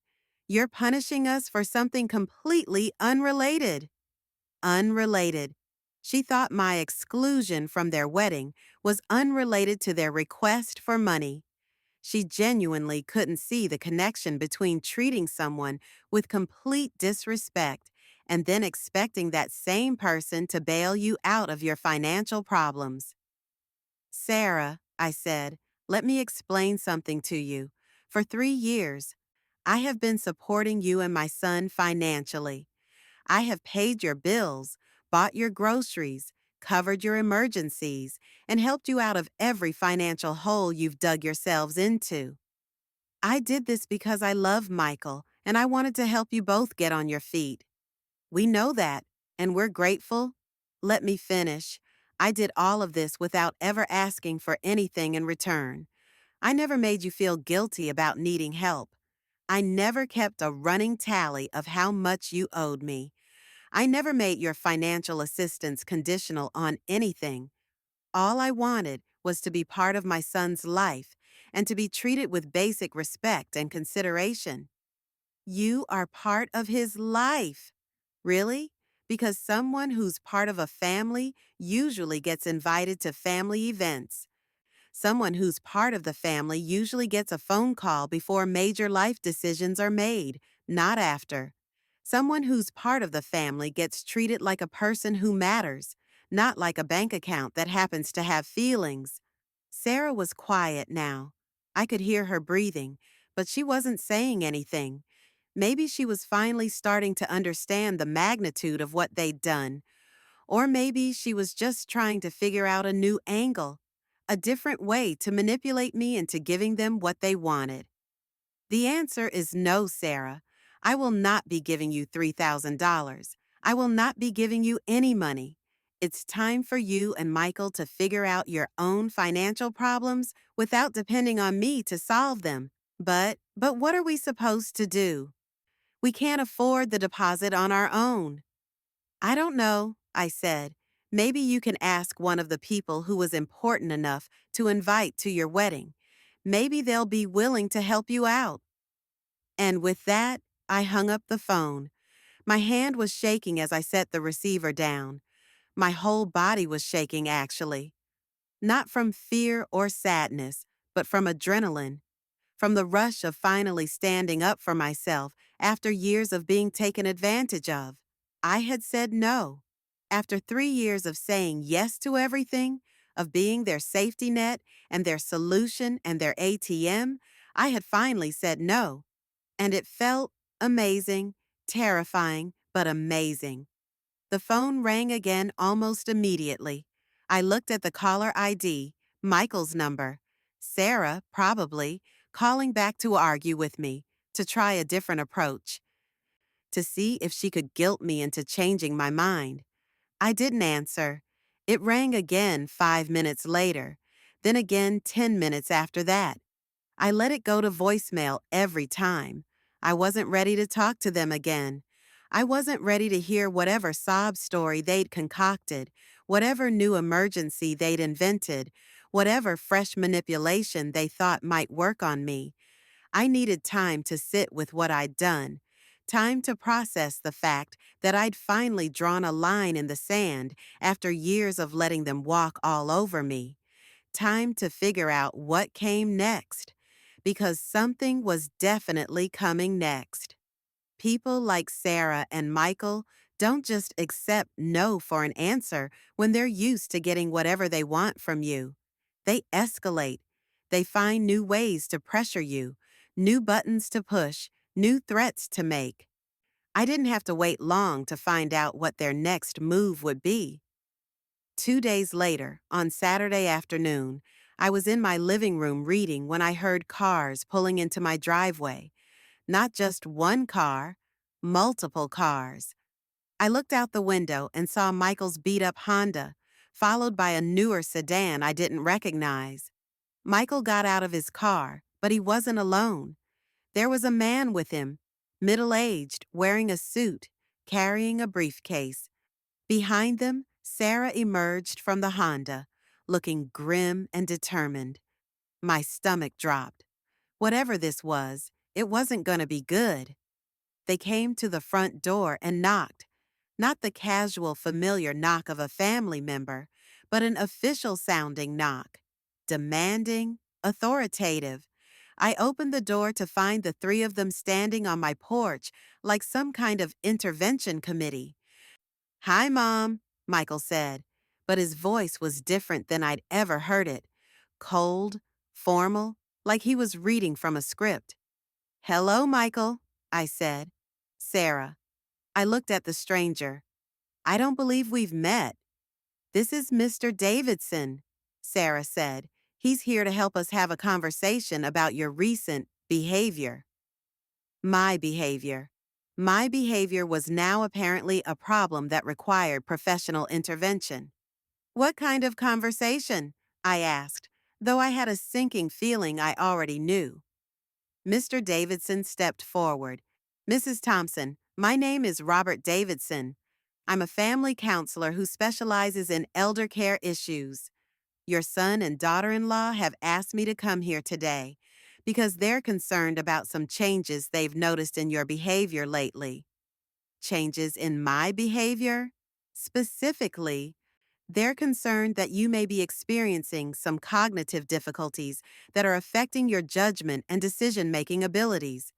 You're punishing us for something completely unrelated. Unrelated. She thought my exclusion from their wedding was unrelated to their request for money. She genuinely couldn't see the connection between treating someone with complete disrespect and then expecting that same person to bail you out of your financial problems. Sarah, I said, let me explain something to you. For 3 years, I have been supporting you and my son financially. I have paid your bills, bought your groceries, covered your emergencies, and helped you out of every financial hole you've dug yourselves into. I did this because I love Michael and I wanted to help you both get on your feet. We know that, and we're grateful. Let me finish. I did all of this without ever asking for anything in return. I never made you feel guilty about needing help. I never kept a running tally of how much you owed me. I never made your financial assistance conditional on anything. All I wanted was to be part of my son's life and to be treated with basic respect and consideration. You are part of his life. Really? Because someone who's part of a family usually gets invited to family events. Someone who's part of the family usually gets a phone call before major life decisions are made, not after. Someone who's part of the family gets treated like a person who matters, not like a bank account that happens to have feelings. Sarah was quiet now. I could hear her breathing, but she wasn't saying anything. Maybe she was finally starting to understand the magnitude of what they'd done. Or maybe she was just trying to figure out a new angle, a different way to manipulate me into giving them what they wanted. The answer is no, Sarah. I will not be giving you $3,000. I will not be giving you any money. It's time for you and Michael to figure out your own financial problems without depending on me to solve them. But what are we supposed to do? We can't afford the deposit on our own. I don't know, I said. Maybe you can ask one of the people who was important enough to invite to your wedding. Maybe they'll be willing to help you out. And with that, I hung up the phone. My hand was shaking as I set the receiver down. My whole body was shaking, actually. Not from fear or sadness, but from adrenaline. From the rush of finally standing up for myself after years of being taken advantage of. I had said no. After 3 years of saying yes to everything, of being their safety net and their solution and their ATM, I had finally said no. And it felt amazing, terrifying, but amazing. The phone rang again almost immediately. I looked at the caller ID, Michael's number. Sarah, probably, calling back to argue with me, to try a different approach, to see if she could guilt me into changing my mind. I didn't answer. It rang again 5 minutes later, then again 10 minutes after that. I let it go to voicemail every time. I wasn't ready to talk to them again. I wasn't ready to hear whatever sob story they'd concocted, whatever new emergency they'd invented, whatever fresh manipulation they thought might work on me. I needed time to sit with what I'd done, time to process the fact that I'd finally drawn a line in the sand after years of letting them walk all over me, time to figure out what came next, because something was definitely coming next. People like Sarah and Michael Don't just accept no for an answer when they're used to getting whatever they want from you. They escalate. They find new ways to pressure you, new buttons to push, new threats to make. I didn't have to wait long to find out what their next move would be. 2 days later, on Saturday afternoon, I was in my living room reading when I heard cars pulling into my driveway. Not just one car, multiple cars. I looked out the window and saw Michael's beat-up Honda, followed by a newer sedan I didn't recognize. Michael got out of his car, but he wasn't alone. There was a man with him, middle-aged, wearing a suit, carrying a briefcase. Behind them, Sarah emerged from the Honda, looking grim and determined. My stomach dropped. Whatever this was, it wasn't going to be good. They came to the front door and knocked. Not the casual, familiar knock of a family member, but an official-sounding knock. Demanding, authoritative. I opened the door to find the three of them standing on my porch like some kind of intervention committee. "Hi, Mom," Michael said, but his voice was different than I'd ever heard it. Cold, formal, like he was reading from a script. "Hello, Michael," I said. "Sarah." I looked at the stranger. "I don't believe we've met." "This is Mr. Davidson," Sarah said. "He's here to help us have a conversation about your recent behavior." My behavior. My behavior was now apparently a problem that required professional intervention. "What kind of conversation?" I asked, though I had a sinking feeling I already knew. Mr. Davidson stepped forward. "Mrs. Thompson, my name is Robert Davidson. I'm a family counselor who specializes in elder care issues. Your son and daughter-in-law have asked me to come here today because they're concerned about some changes they've noticed in your behavior lately." Changes in my behavior? Specifically, they're concerned that you may be experiencing some cognitive difficulties that are affecting your judgment and decision-making abilities.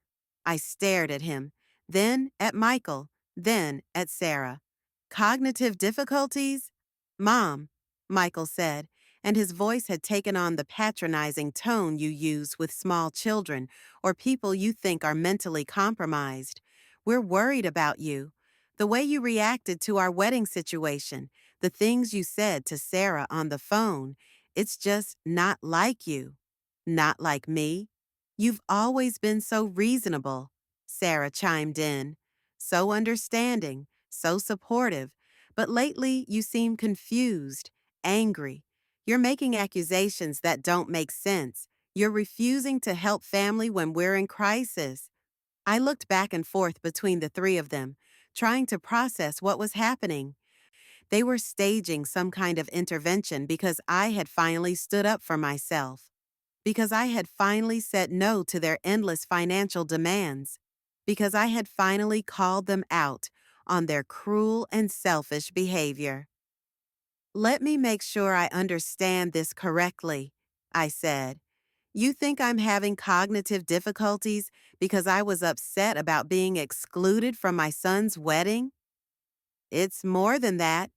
I stared at him, then at Michael, then at Sarah. "Cognitive difficulties?" "Mom," Michael said, and his voice had taken on the patronizing tone you use with small children or people you think are mentally compromised. "We're worried about you. The way you reacted to our wedding situation, the things you said to Sarah on the phone, it's just not like you. Not like me. You've always been so reasonable," Sarah chimed in. "So understanding, so supportive, but lately you seem confused, angry. You're making accusations that don't make sense. You're refusing to help family when we're in crisis." I looked back and forth between the three of them, trying to process what was happening. They were staging some kind of intervention because I had finally stood up for myself, because I had finally said no to their endless financial demands, because I had finally called them out on their cruel and selfish behavior. "Let me make sure I understand this correctly," I said. "You think I'm having cognitive difficulties because I was upset about being excluded from my son's wedding?" "It's more than that,"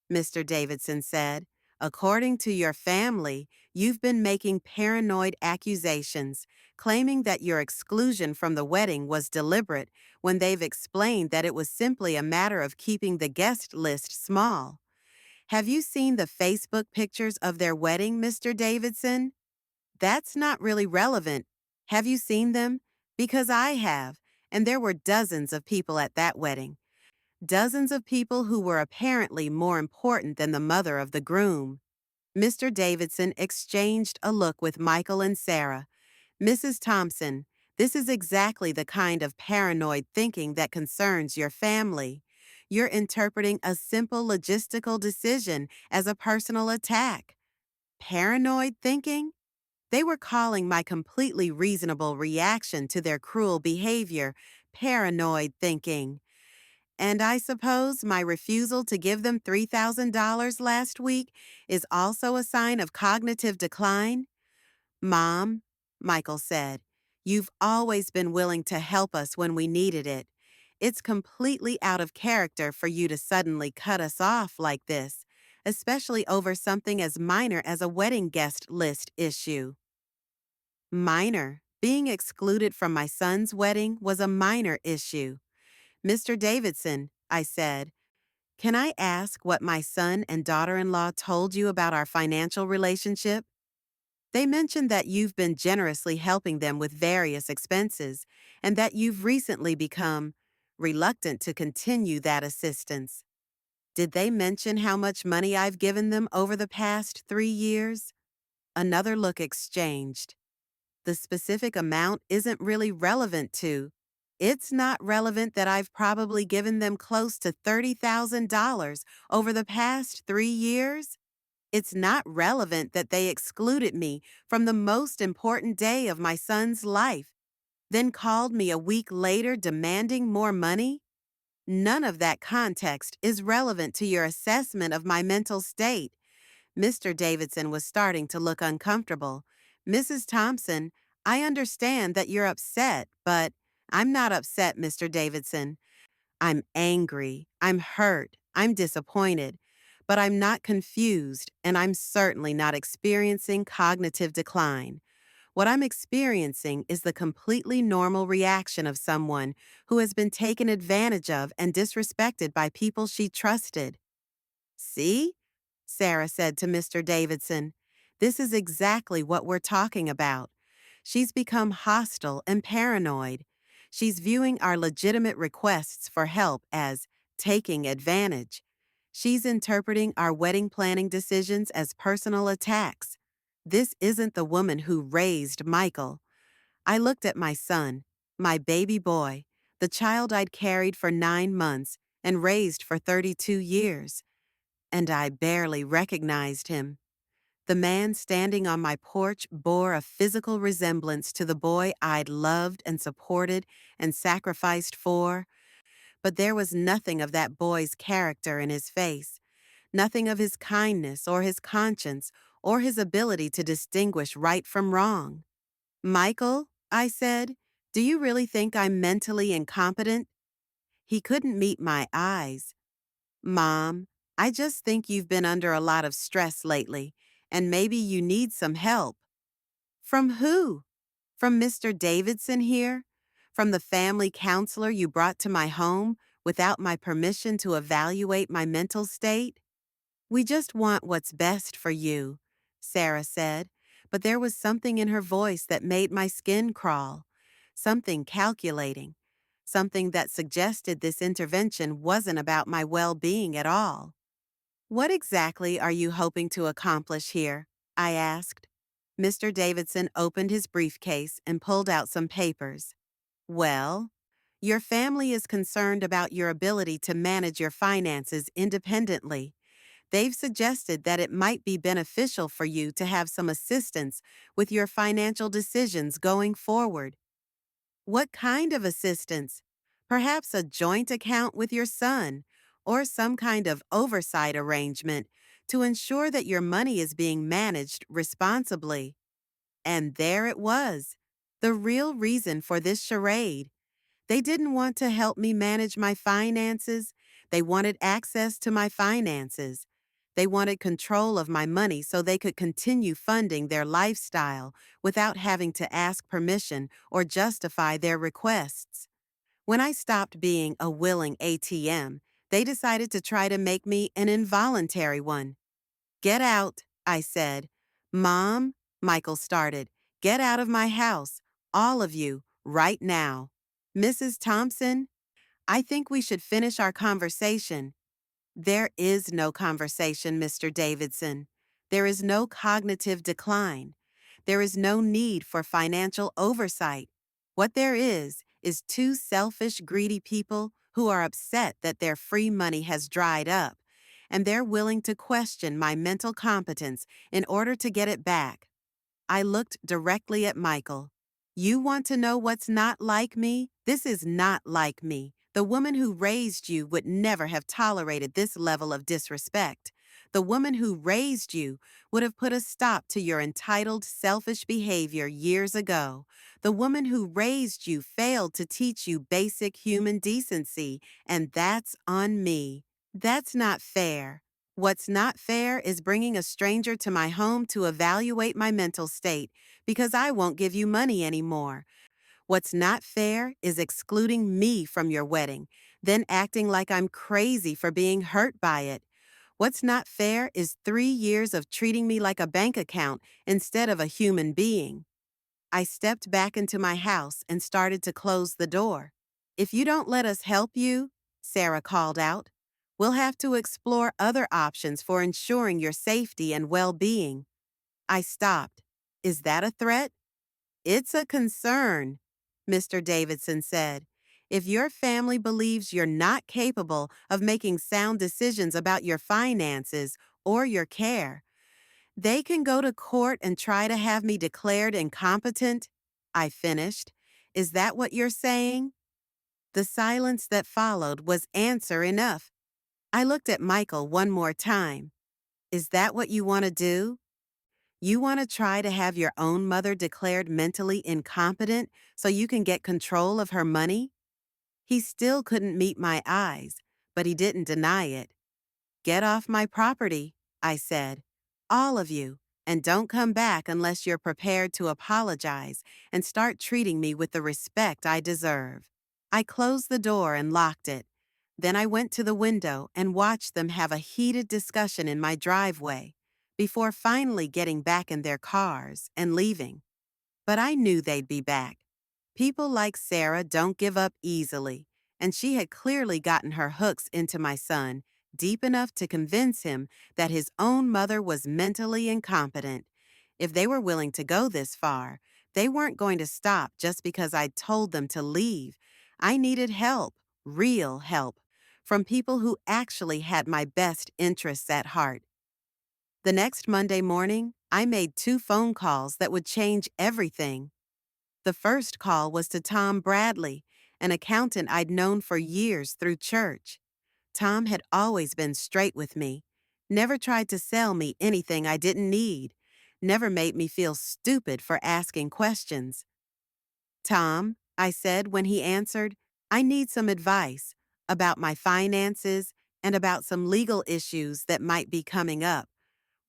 Mr. Davidson said. "According to your family, you've been making paranoid accusations, claiming that your exclusion from the wedding was deliberate when they've explained that it was simply a matter of keeping the guest list small. Have you seen the Facebook pictures of their wedding, Mr. Davidson?" "That's not really relevant. Have you seen them? Because I have, and there were dozens of people at that wedding. Dozens of people who were apparently more important than the mother of the groom." Mr. Davidson exchanged a look with Michael and Sarah. "Mrs. Thompson, this is exactly the kind of paranoid thinking that concerns your family. You're interpreting a simple logistical decision as a personal attack." Paranoid thinking? They were calling my completely reasonable reaction to their cruel behavior paranoid thinking. And I suppose my refusal to give them $3,000 last week is also a sign of cognitive decline? "Mom," Michael said, "you've always been willing to help us when we needed it. It's completely out of character for you to suddenly cut us off like this, especially over something as minor as a wedding guest list issue. Minor. Being excluded from my son's wedding was a minor issue. Mr. Davidson, I said, can I ask what my son and daughter-in-law told you about our financial relationship? They mentioned that you've been generously helping them with various expenses and that you've recently become reluctant to continue that assistance. Did they mention how much money I've given them over the past 3 years? Another look exchanged. The specific amount isn't really relevant to. It's not relevant that I've probably given them close to $30,000 over the past 3 years. It's not relevant that they excluded me from the most important day of my son's life, then called me a week later demanding more money. None of that context is relevant to your assessment of my mental state. Mr. Davidson was starting to look uncomfortable. Mrs. Thompson, I understand that you're upset, but I'm not upset, Mr. Davidson. I'm angry, I'm hurt, I'm disappointed, but I'm not confused, and I'm certainly not experiencing cognitive decline. What I'm experiencing is the completely normal reaction of someone who has been taken advantage of and disrespected by people she trusted. See? Sarah said to Mr. Davidson. This is exactly what we're talking about. She's become hostile and paranoid. She's viewing our legitimate requests for help as taking advantage. She's interpreting our wedding planning decisions as personal attacks. This isn't the woman who raised Michael. I looked at my son, my baby boy, the child I'd carried for 9 months and raised for 32 years, and I barely recognized him. The man standing on my porch bore a physical resemblance to the boy I'd loved and supported and sacrificed for, but there was nothing of that boy's character in his face, nothing of his kindness or his conscience or his ability to distinguish right from wrong. Michael, I said, do you really think I'm mentally incompetent? He couldn't meet my eyes. Mom, I just think you've been under a lot of stress lately, and maybe you need some help. From who? From Mr. Davidson here? From the family counselor you brought to my home without my permission to evaluate my mental state? We just want what's best for you, Sarah said, but there was something in her voice that made my skin crawl, something calculating, something that suggested this intervention wasn't about my well-being at all. What exactly are you hoping to accomplish here? I asked. Mr. Davidson opened his briefcase and pulled out some papers. Well, your family is concerned about your ability to manage your finances independently. They've suggested that it might be beneficial for you to have some assistance with your financial decisions going forward. What kind of assistance? Perhaps a joint account with your son, or some kind of oversight arrangement to ensure that your money is being managed responsibly. And there it was, the real reason for this charade. They didn't want to help me manage my finances. They wanted access to my finances. They wanted control of my money so they could continue funding their lifestyle without having to ask permission or justify their requests. When I stopped being a willing ATM, they decided to try to make me an involuntary one. Get out, I said. Mom, Michael started. Get out of my house, all of you, right now. Mrs. Thompson, I think we should finish our conversation. There is no conversation, Mr. Davidson. There is no cognitive decline. There is no need for financial oversight. What there is two selfish, greedy people who are upset that their free money has dried up, and they're willing to question my mental competence in order to get it back. I looked directly at Michael. You want to know what's not like me? This is not like me. The woman who raised you would never have tolerated this level of disrespect. The woman who raised you would have put a stop to your entitled, selfish behavior years ago. The woman who raised you failed to teach you basic human decency, and that's on me. That's not fair. What's not fair is bringing a stranger to my home to evaluate my mental state because I won't give you money anymore. What's not fair is excluding me from your wedding, then acting like I'm crazy for being hurt by it. What's not fair is 3 years of treating me like a bank account instead of a human being. I stepped back into my house and started to close the door. If you don't let us help you, Sarah called out, we'll have to explore other options for ensuring your safety and well-being. I stopped. Is that a threat? It's a concern, Mr. Davidson said. If your family believes you're not capable of making sound decisions about your finances or your care, they can go to court and try to have me declared incompetent. I finished. Is that what you're saying? The silence that followed was answer enough. I looked at Michael one more time. Is that what you want to do? You want to try to have your own mother declared mentally incompetent so you can get control of her money? He still couldn't meet my eyes, but he didn't deny it. Get off my property, I said. All of you, and don't come back unless you're prepared to apologize and start treating me with the respect I deserve. I closed the door and locked it. Then I went to the window and watched them have a heated discussion in my driveway before finally getting back in their cars and leaving. But I knew they'd be back. People like Sarah don't give up easily, and she had clearly gotten her hooks into my son deep enough to convince him that his own mother was mentally incompetent. If they were willing to go this far, they weren't going to stop just because I'd told them to leave. I needed help, real help, from people who actually had my best interests at heart. The next Monday morning, I made 2 phone calls that would change everything. The first call was to Tom Bradley, an accountant I'd known for years through church. Tom had always been straight with me, never tried to sell me anything I didn't need, never made me feel stupid for asking questions. Tom, I said when he answered, I need some advice about my finances and about some legal issues that might be coming up.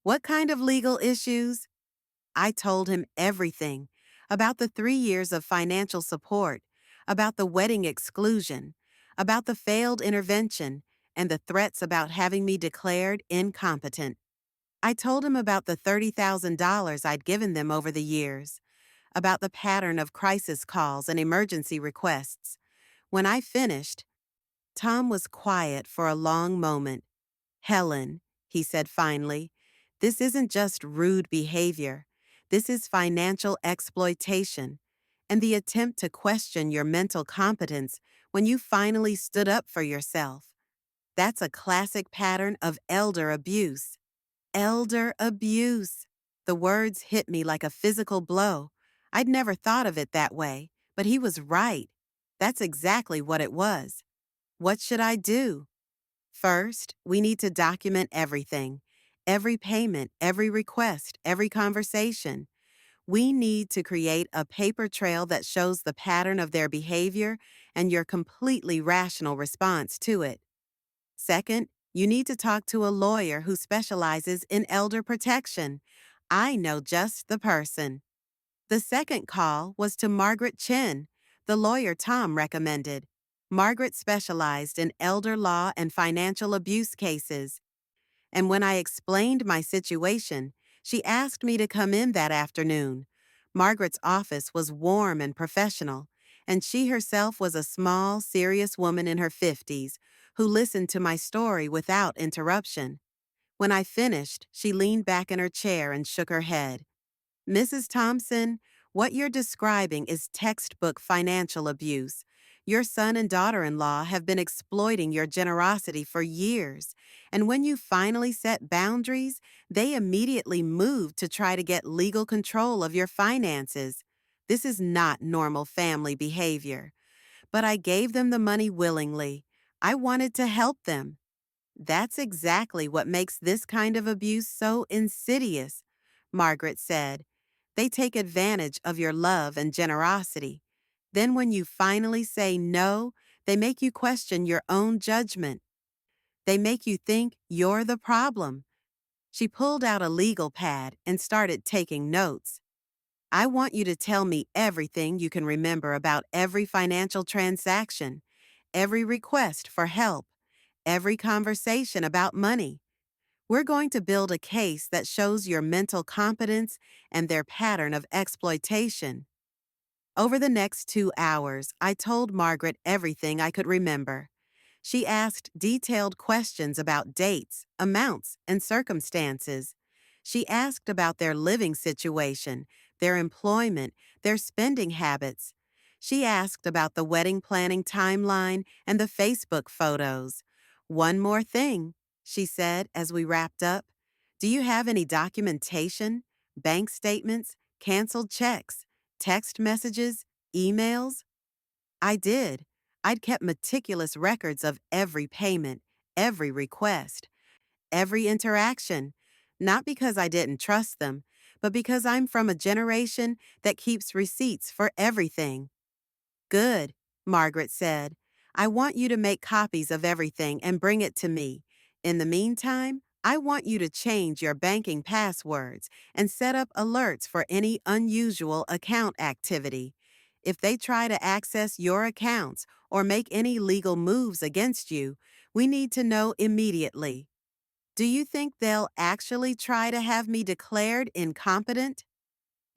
What kind of legal issues? I told him everything about the 3 years of financial support, about the wedding exclusion, about the failed intervention, and the threats about having me declared incompetent. I told him about the $30,000 I'd given them over the years, about the pattern of crisis calls and emergency requests. When I finished, Tom was quiet for a long moment. Helen, he said finally, this isn't just rude behavior. This is financial exploitation and the attempt to question your mental competence when you finally stood up for yourself. That's a classic pattern of elder abuse. Elder abuse. The words hit me like a physical blow. I'd never thought of it that way, but he was right. That's exactly what it was. What should I do? First, we need to document everything. Every payment, every request, every conversation. We need to create a paper trail that shows the pattern of their behavior and your completely rational response to it. Second, you need to talk to a lawyer who specializes in elder protection. I know just the person. The second call was to Margaret Chin, the lawyer Tom recommended. Margaret specialized in elder law and financial abuse cases, and when I explained my situation, she asked me to come in that afternoon. Margaret's office was warm and professional, and she herself was a small, serious woman in her 50s who listened to my story without interruption. When I finished, she leaned back in her chair and shook her head. Mrs. Thompson, what you're describing is textbook financial abuse. Your son and daughter-in-law have been exploiting your generosity for years, and when you finally set boundaries, they immediately moved to try to get legal control of your finances. This is not normal family behavior. But I gave them the money willingly. I wanted to help them. That's exactly what makes this kind of abuse so insidious, Margaret said. They take advantage of your love and generosity. Then, when you finally say no, they make you question your own judgment. They make you think you're the problem. She pulled out a legal pad and started taking notes. I want you to tell me everything you can remember about every financial transaction, every request for help, every conversation about money. We're going to build a case that shows your mental competence and their pattern of exploitation. Over the next 2 hours, I told Margaret everything I could remember. She asked detailed questions about dates, amounts, and circumstances. She asked about their living situation, their employment, their spending habits. She asked about the wedding planning timeline and the Facebook photos. One more thing, she said as we wrapped up. Do you have any documentation, bank statements, canceled checks, text messages, emails? I did. I'd kept meticulous records of every payment, every request, every interaction, not because I didn't trust them, but because I'm from a generation that keeps receipts for everything. Good, Margaret said. I want you to make copies of everything and bring it to me. In the meantime, I want you to change your banking passwords and set up alerts for any unusual account activity. If they try to access your accounts or make any legal moves against you, we need to know immediately. Do you think they'll actually try to have me declared incompetent?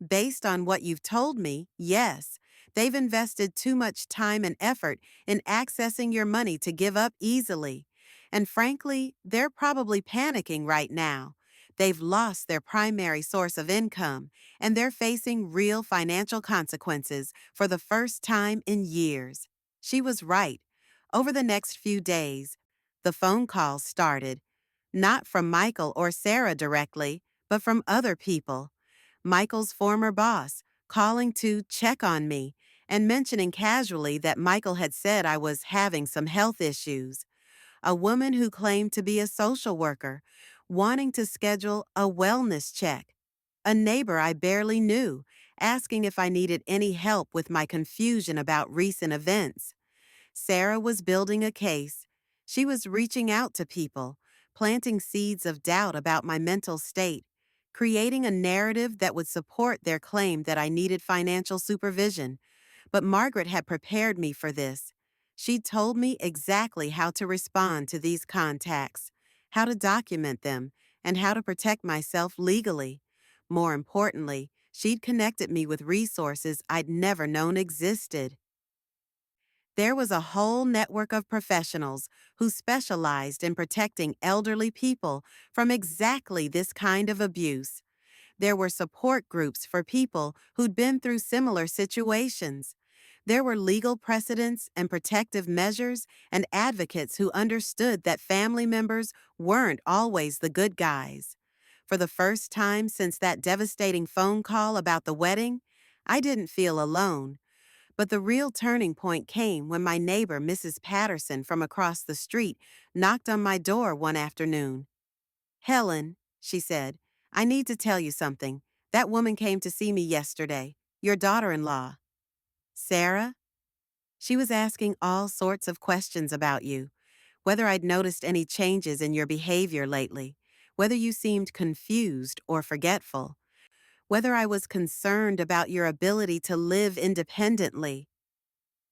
Based on what you've told me, yes. They've invested too much time and effort in accessing your money to give up easily. And frankly, they're probably panicking right now. They've lost their primary source of income, and they're facing real financial consequences for the first time in years. She was right. Over the next few days, the phone calls started, not from Michael or Sarah directly, but from other people. Michael's former boss, calling to check on me and mentioning casually that Michael had said I was having some health issues. A woman who claimed to be a social worker, wanting to schedule a wellness check. A neighbor I barely knew, asking if I needed any help with my confusion about recent events. Sarah was building a case. She was reaching out to people, planting seeds of doubt about my mental state, creating a narrative that would support their claim that I needed financial supervision. But Margaret had prepared me for this. She'd told me exactly how to respond to these contacts, how to document them, and how to protect myself legally. More importantly, she'd connected me with resources I'd never known existed. There was a whole network of professionals who specialized in protecting elderly people from exactly this kind of abuse. There were support groups for people who'd been through similar situations. There were legal precedents and protective measures and advocates who understood that family members weren't always the good guys. For the first time since that devastating phone call about the wedding, I didn't feel alone. But the real turning point came when my neighbor, Mrs. Patterson, from across the street, knocked on my door one afternoon. Helen, she said, I need to tell you something. That woman came to see me yesterday, your daughter-in-law. Sarah? She was asking all sorts of questions about you, whether I'd noticed any changes in your behavior lately, whether you seemed confused or forgetful, whether I was concerned about your ability to live independently.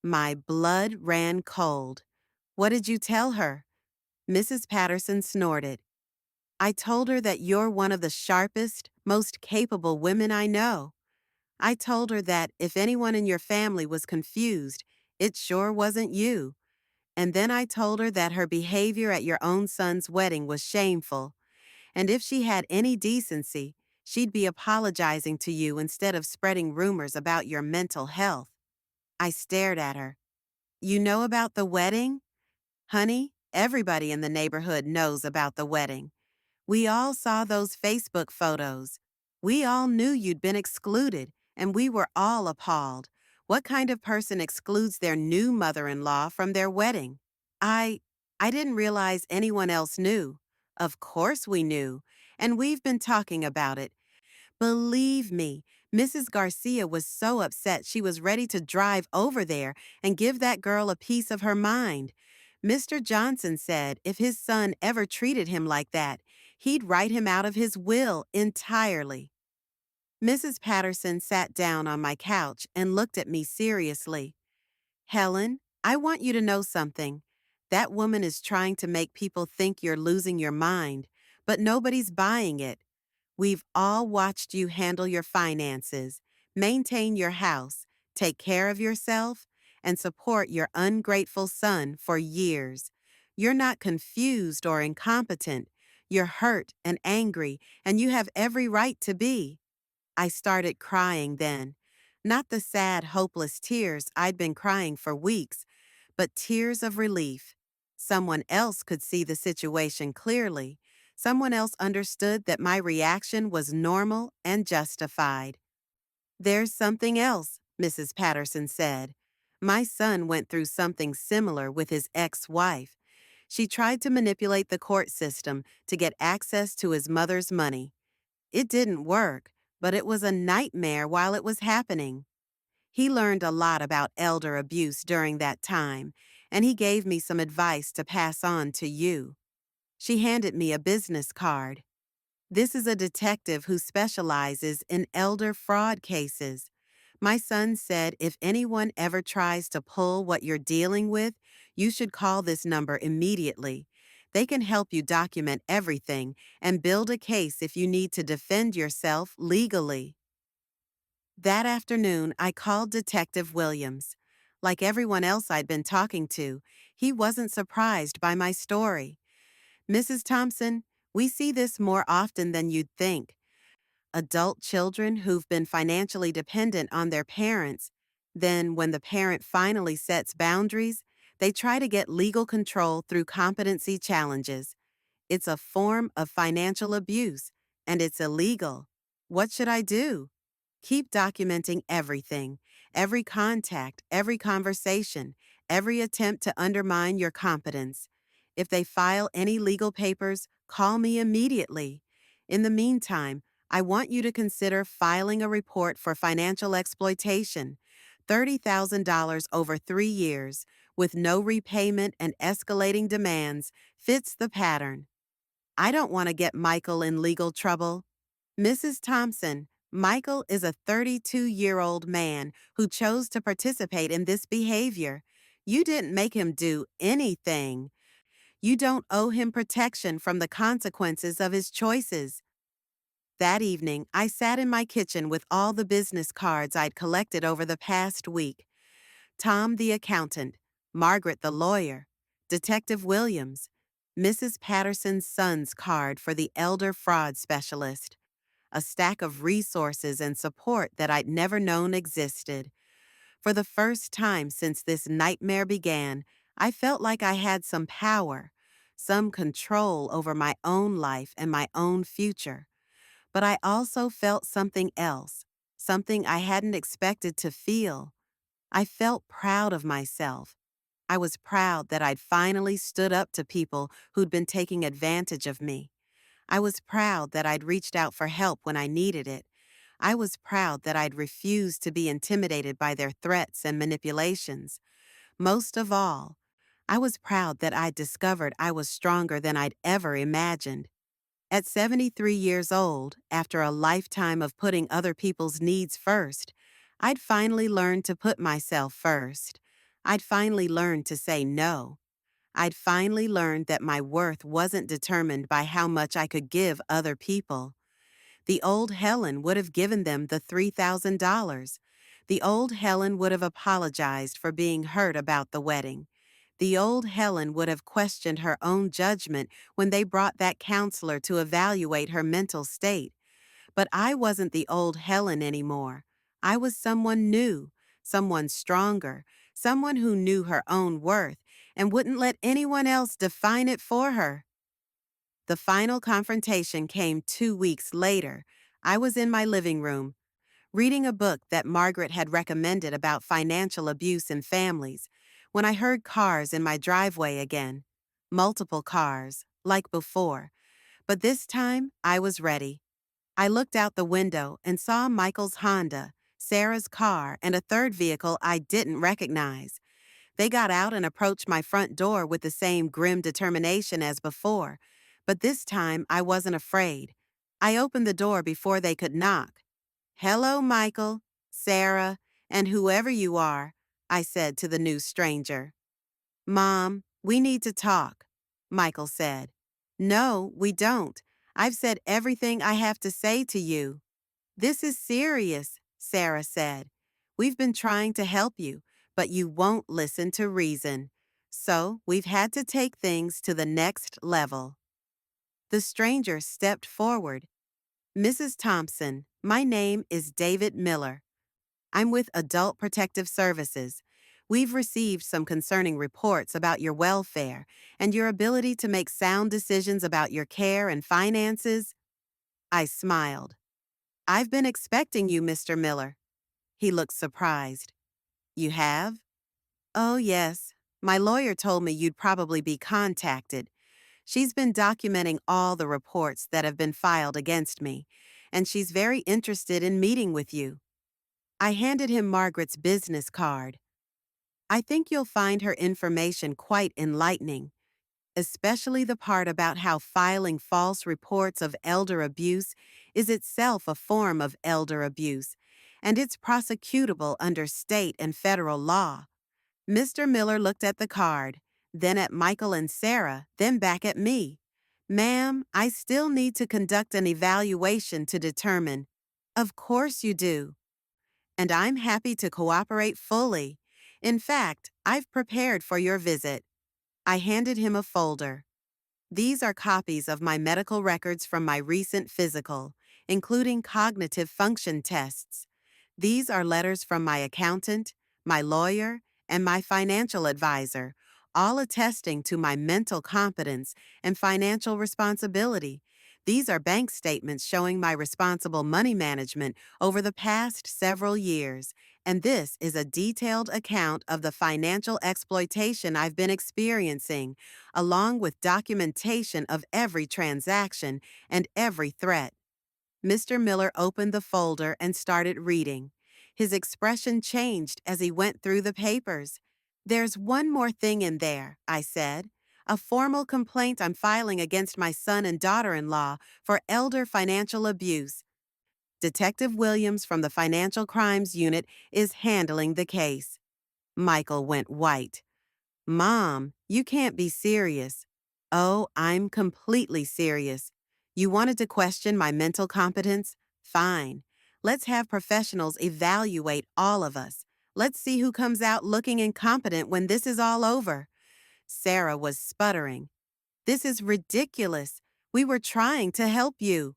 My blood ran cold. What did you tell her? Mrs. Patterson snorted. I told her that you're one of the sharpest, most capable women I know. I told her that if anyone in your family was confused, it sure wasn't you. And then I told her that her behavior at your own son's wedding was shameful. And if she had any decency, she'd be apologizing to you instead of spreading rumors about your mental health. I stared at her. You know about the wedding? Honey, everybody in the neighborhood knows about the wedding. We all saw those Facebook photos. We all knew you'd been excluded, and we were all appalled. What kind of person excludes their new mother-in-law from their wedding? I I didn't realize anyone else knew. Of course we knew, and we've been talking about it. Believe me, Mrs. Garcia was so upset she was ready to drive over there and give that girl a piece of her mind. Mr. Johnson said if his son ever treated him like that, he'd write him out of his will entirely. Mrs. Patterson sat down on my couch and looked at me seriously. Helen, I want you to know something. That woman is trying to make people think you're losing your mind, but nobody's buying it. We've all watched you handle your finances, maintain your house, take care of yourself, and support your ungrateful son for years. You're not confused or incompetent. You're hurt and angry, and you have every right to be. I started crying then. Not the sad, hopeless tears I'd been crying for weeks, but tears of relief. Someone else could see the situation clearly. Someone else understood that my reaction was normal and justified. There's something else, Mrs. Patterson said. My son went through something similar with his ex-wife. She tried to manipulate the court system to get access to his mother's money. It didn't work, but it was a nightmare while it was happening. He learned a lot about elder abuse during that time, and he gave me some advice to pass on to you. She handed me a business card. This is a detective who specializes in elder fraud cases. My son said if anyone ever tries to pull what you're dealing with, you should call this number immediately. They can help you document everything and build a case if you need to defend yourself legally. That afternoon, I called Detective Williams. Like everyone else I'd been talking to, he wasn't surprised by my story. Mrs. Thompson, we see this more often than you'd think. Adult children who've been financially dependent on their parents, then when the parent finally sets boundaries, they try to get legal control through competency challenges. It's a form of financial abuse, and it's illegal. What should I do? Keep documenting everything, every contact, every conversation, every attempt to undermine your competence. If they file any legal papers, call me immediately. In the meantime, I want you to consider filing a report for financial exploitation, $30,000 over 3 years, with no repayment and escalating demands, fits the pattern. I don't want to get Michael in legal trouble. Mrs. Thompson, Michael is a 32-year-old man who chose to participate in this behavior. You didn't make him do anything. You don't owe him protection from the consequences of his choices. That evening, I sat in my kitchen with all the business cards I'd collected over the past week. Tom the accountant, Margaret the lawyer, Detective Williams, Mrs. Patterson's son's card for the elder fraud specialist, a stack of resources and support that I'd never known existed. For the first time since this nightmare began, I felt like I had some power, some control over my own life and my own future. But I also felt something else, something I hadn't expected to feel. I felt proud of myself. I was proud that I'd finally stood up to people who'd been taking advantage of me. I was proud that I'd reached out for help when I needed it. I was proud that I'd refused to be intimidated by their threats and manipulations. Most of all, I was proud that I'd discovered I was stronger than I'd ever imagined. At 73 years old, after a lifetime of putting other people's needs first, I'd finally learned to put myself first. I'd finally learned to say no. I'd finally learned that my worth wasn't determined by how much I could give other people. The old Helen would have given them the $3,000. The old Helen would have apologized for being hurt about the wedding. The old Helen would have questioned her own judgment when they brought that counselor to evaluate her mental state. But I wasn't the old Helen anymore. I was someone new, someone stronger, someone who knew her own worth and wouldn't let anyone else define it for her. The final confrontation came 2 weeks later. I was in my living room, reading a book that Margaret had recommended about financial abuse in families, when I heard cars in my driveway again. multiple cars, like before, but this time I was ready. I looked out the window and saw Michael's Honda, Sarah's car, and a third vehicle I didn't recognize. They got out and approached my front door with the same grim determination as before, but this time I wasn't afraid. I opened the door before they could knock. "Hello, Michael, Sarah, and whoever you are," I said to the new stranger. "Mom, we need to talk," Michael said. "No, we don't. I've said everything I have to say to you." "This is serious," Sarah said. "We've been trying to help you, but you won't listen to reason. So we've had to take things to the next level." The stranger stepped forward. "Mrs. Thompson, my name is David Miller. I'm with Adult Protective Services. We've received some concerning reports about your welfare and your ability to make sound decisions about your care and finances." I smiled. "I've been expecting you, Mr. Miller." He looked surprised. "You have?" "Oh, yes. My lawyer told me you'd probably be contacted. She's been documenting all the reports that have been filed against me, and she's very interested in meeting with you." I handed him Margaret's business card. "I think you'll find her information quite enlightening, especially the part about how filing false reports of elder abuse is itself a form of elder abuse, and it's prosecutable under state and federal law." Mr. Miller looked at the card, then at Michael and Sarah, then back at me. "Ma'am, I still need to conduct an evaluation to determine." "Of course you do. And I'm happy to cooperate fully. In fact, I've prepared for your visit." I handed him a folder. "These are copies of my medical records from my recent physical, including cognitive function tests. These are letters from my accountant, my lawyer, and my financial advisor, all attesting to my mental competence and financial responsibility. These are bank statements showing my responsible money management over the past several years, and this is a detailed account of the financial exploitation I've been experiencing, along with documentation of every transaction and every threat." Mr. Miller opened the folder and started reading. His expression changed as he went through the papers. "There's one more thing in there," I said. "A formal complaint I'm filing against my son and daughter-in-law for elder financial abuse. Detective Williams from the Financial Crimes Unit is handling the case." Michael went white. "Mom, you can't be serious." "Oh, I'm completely serious. You wanted to question my mental competence? Fine. Let's have professionals evaluate all of us. Let's see who comes out looking incompetent when this is all over." Sarah was sputtering. "This is ridiculous. We were trying to help you."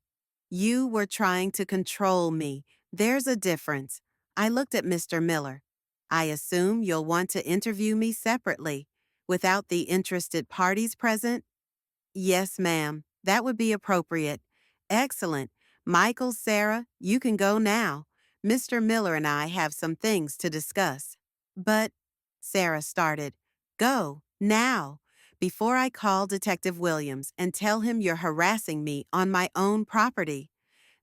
"You were trying to control me. There's a difference." I looked at Mr. Miller. "I assume you'll want to interview me separately, without the interested parties present?" "Yes, ma'am. That would be appropriate." "Excellent. Michael, Sarah, you can go now. Mr. Miller and I have some things to discuss." "But," Sarah started. "Go, now, before I call Detective Williams and tell him you're harassing me on my own property."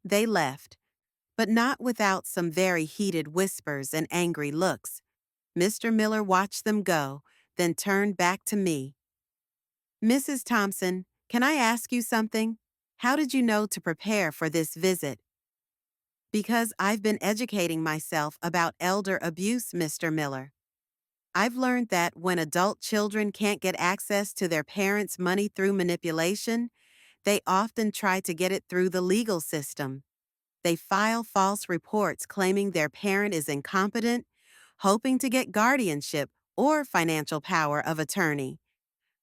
They left, but not without some very heated whispers and angry looks. Mr. Miller watched them go, then turned back to me. "Mrs. Thompson, can I ask you something? How did you know to prepare for this visit?" "Because I've been educating myself about elder abuse, Mr. Miller. I've learned that when adult children can't get access to their parents' money through manipulation, they often try to get it through the legal system. They file false reports claiming their parent is incompetent, hoping to get guardianship or financial power of attorney.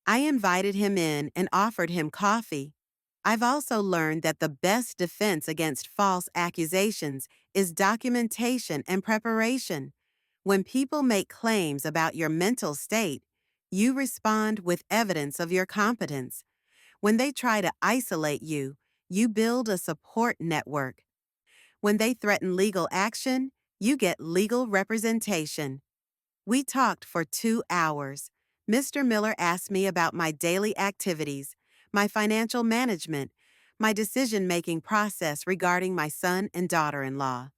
I invited him in and offered him coffee. I've also learned that the best defense against false accusations is documentation and preparation. When people make claims about your mental state, you respond with evidence of your competence. When they try to isolate you, you build a support network. When they threaten legal action, you get legal representation." We talked for 2 hours. Mr. Miller asked me about my daily activities, my financial management, my decision making process regarding my son and daughter in law.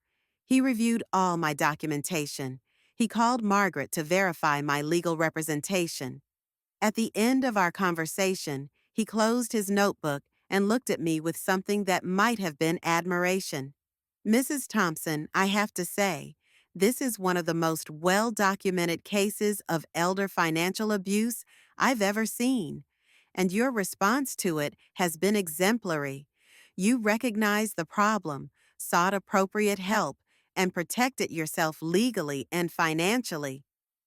He reviewed all my documentation. He called Margaret to verify my legal representation. At the end of our conversation, he closed his notebook and looked at me with something that might have been admiration. Mrs. Thompson, I have to say, this is one of the most well-documented cases of elder financial abuse I've ever seen, and your response to it has been exemplary. You recognized the problem, sought appropriate help, and protected yourself legally and financially.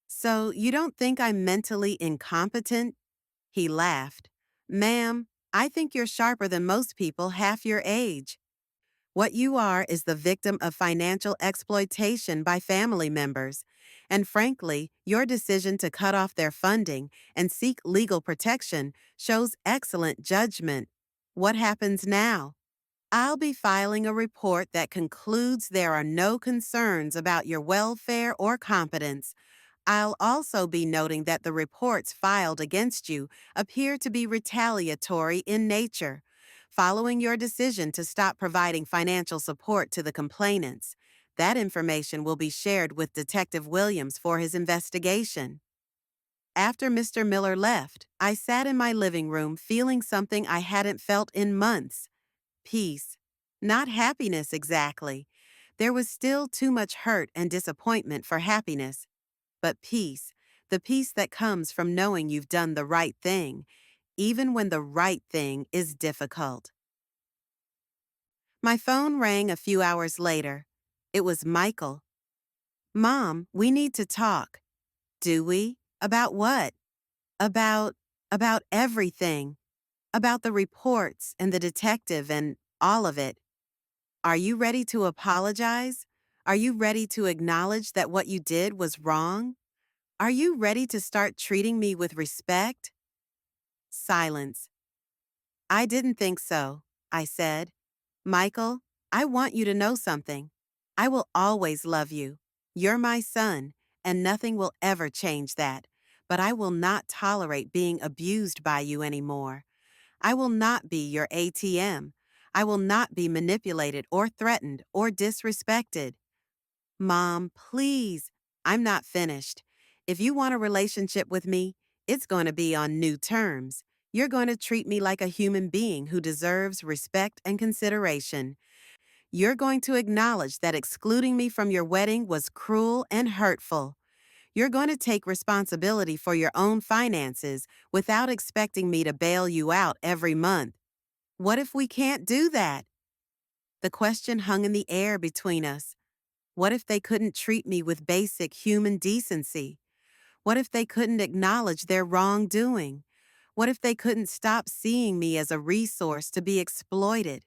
So you don't think I'm mentally incompetent? He laughed. Ma'am, I think you're sharper than most people half your age. What you are is the victim of financial exploitation by family members. And frankly, your decision to cut off their funding and seek legal protection shows excellent judgment. What happens now? I'll be filing a report that concludes there are no concerns about your welfare or competence. I'll also be noting that the reports filed against you appear to be retaliatory in nature, following your decision to stop providing financial support to the complainants. That information will be shared with Detective Williams for his investigation. After Mr. Miller left, I sat in my living room feeling something I hadn't felt in months. Peace. Not happiness exactly. There was still too much hurt and disappointment for happiness. But peace, the peace that comes from knowing you've done the right thing, even when the right thing is difficult. My phone rang a few hours later. It was Michael. Mom, we need to talk. Do we? About what? About, about everything. About the reports and the detective and all of it. Are you ready to apologize? Are you ready to acknowledge that what you did was wrong? Are you ready to start treating me with respect? Silence. I didn't think so, I said. Michael, I want you to know something. I will always love you. You're my son, and nothing will ever change that. But I will not tolerate being abused by you anymore. I will not be your ATM. I will not be manipulated or threatened or disrespected. Mom, please. I'm not finished. If you want a relationship with me, it's going to be on new terms. You're going to treat me like a human being who deserves respect and consideration. You're going to acknowledge that excluding me from your wedding was cruel and hurtful. You're going to take responsibility for your own finances without expecting me to bail you out every month. What if we can't do that? The question hung in the air between us. What if they couldn't treat me with basic human decency? What if they couldn't acknowledge their wrongdoing? What if they couldn't stop seeing me as a resource to be exploited?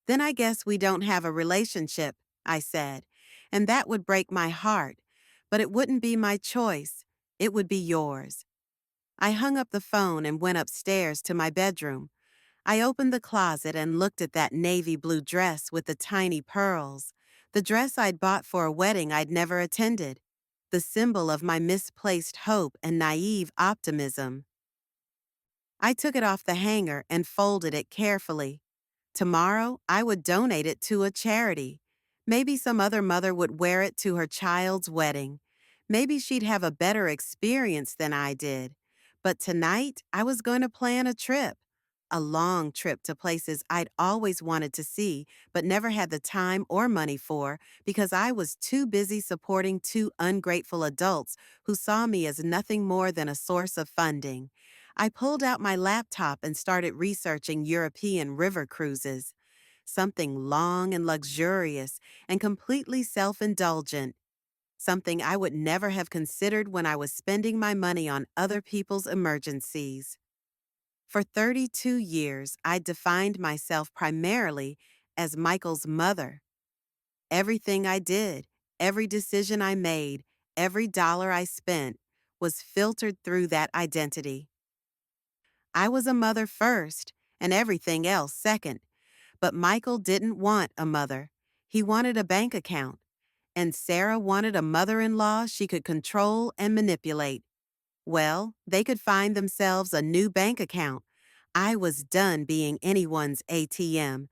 Then I guess we don't have a relationship, I said, and that would break my heart, but it wouldn't be my choice. It would be yours. I hung up the phone and went upstairs to my bedroom. I opened the closet and looked at that navy blue dress with the tiny pearls, the dress I'd bought for a wedding I'd never attended, the symbol of my misplaced hope and naive optimism. I took it off the hanger and folded it carefully. Tomorrow, I would donate it to a charity. Maybe some other mother would wear it to her child's wedding. Maybe she'd have a better experience than I did. But tonight, I was going to plan a trip. A long trip to places I'd always wanted to see but never had the time or money for because I was too busy supporting two ungrateful adults who saw me as nothing more than a source of funding. I pulled out my laptop and started researching European river cruises. Something long and luxurious and completely self-indulgent. Something I would never have considered when I was spending my money on other people's emergencies. For 32 years, I defined myself primarily as Michael's mother. Everything I did, every decision I made, every dollar I spent was filtered through that identity. I was a mother first, and everything else second. But Michael didn't want a mother. He wanted a bank account. And Sarah wanted a mother-in-law she could control and manipulate. Well, they could find themselves a new bank account. I was done being anyone's ATM.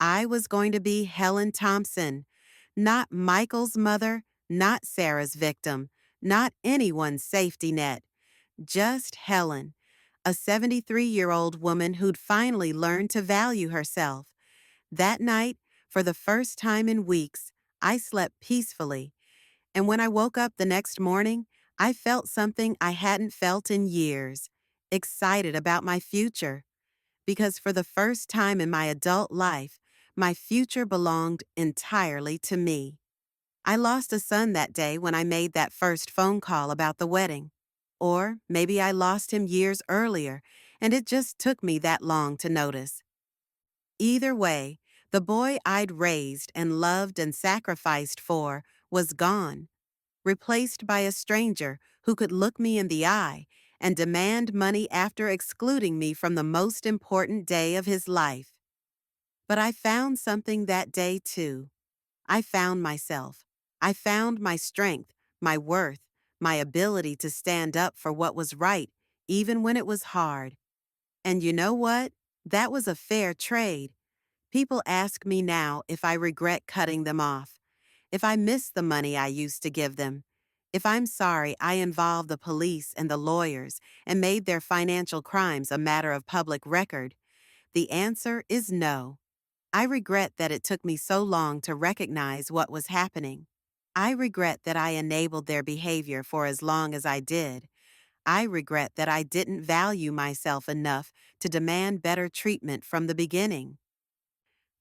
I was going to be Helen Thompson, not Michael's mother, not Sarah's victim, not anyone's safety net. Just Helen, a 73-year-old woman who'd finally learned to value herself. That night, for the first time in weeks, I slept peacefully. And when I woke up the next morning, I felt something I hadn't felt in years, excited about my future. Because for the first time in my adult life, my future belonged entirely to me. I lost a son that day when I made that first phone call about the wedding. Or maybe I lost him years earlier, and it just took me that long to notice. Either way, the boy I'd raised and loved and sacrificed for was gone, replaced by a stranger who could look me in the eye and demand money after excluding me from the most important day of his life. But I found something that day, too. I found myself. I found my strength, my worth, my ability to stand up for what was right, even when it was hard. And you know what? That was a fair trade. People ask me now if I regret cutting them off, if I miss the money I used to give them, if I'm sorry I involved the police and the lawyers and made their financial crimes a matter of public record. The answer is no. I regret that it took me so long to recognize what was happening. I regret that I enabled their behavior for as long as I did. I regret that I didn't value myself enough to demand better treatment from the beginning.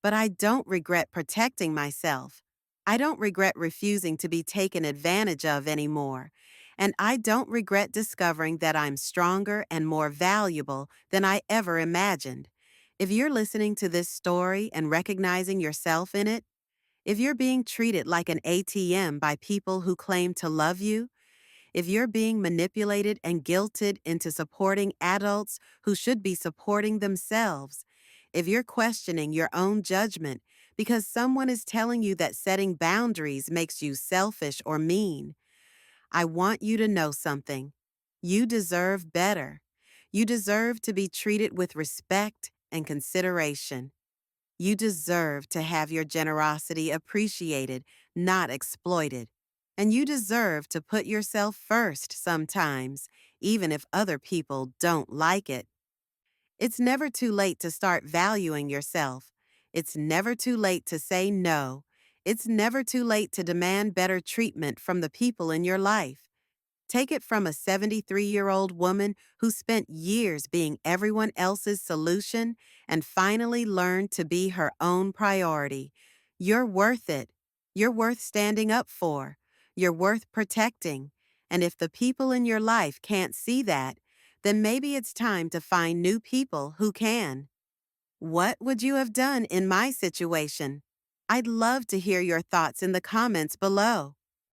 But I don't regret protecting myself. I don't regret refusing to be taken advantage of anymore. And I don't regret discovering that I'm stronger and more valuable than I ever imagined. If you're listening to this story and recognizing yourself in it, if you're being treated like an ATM by people who claim to love you, if you're being manipulated and guilted into supporting adults who should be supporting themselves, if you're questioning your own judgment because someone is telling you that setting boundaries makes you selfish or mean, I want you to know something. You deserve better. You deserve to be treated with respect and consideration. You deserve to have your generosity appreciated, not exploited. And you deserve to put yourself first sometimes, even if other people don't like it. It's never too late to start valuing yourself. It's never too late to say no. It's never too late to demand better treatment from the people in your life. Take it from a 73-year-old woman who spent years being everyone else's solution and finally learned to be her own priority. You're worth it. You're worth standing up for. You're worth protecting. And if the people in your life can't see that, then maybe it's time to find new people who can. What would you have done in my situation? I'd love to hear your thoughts in the comments below.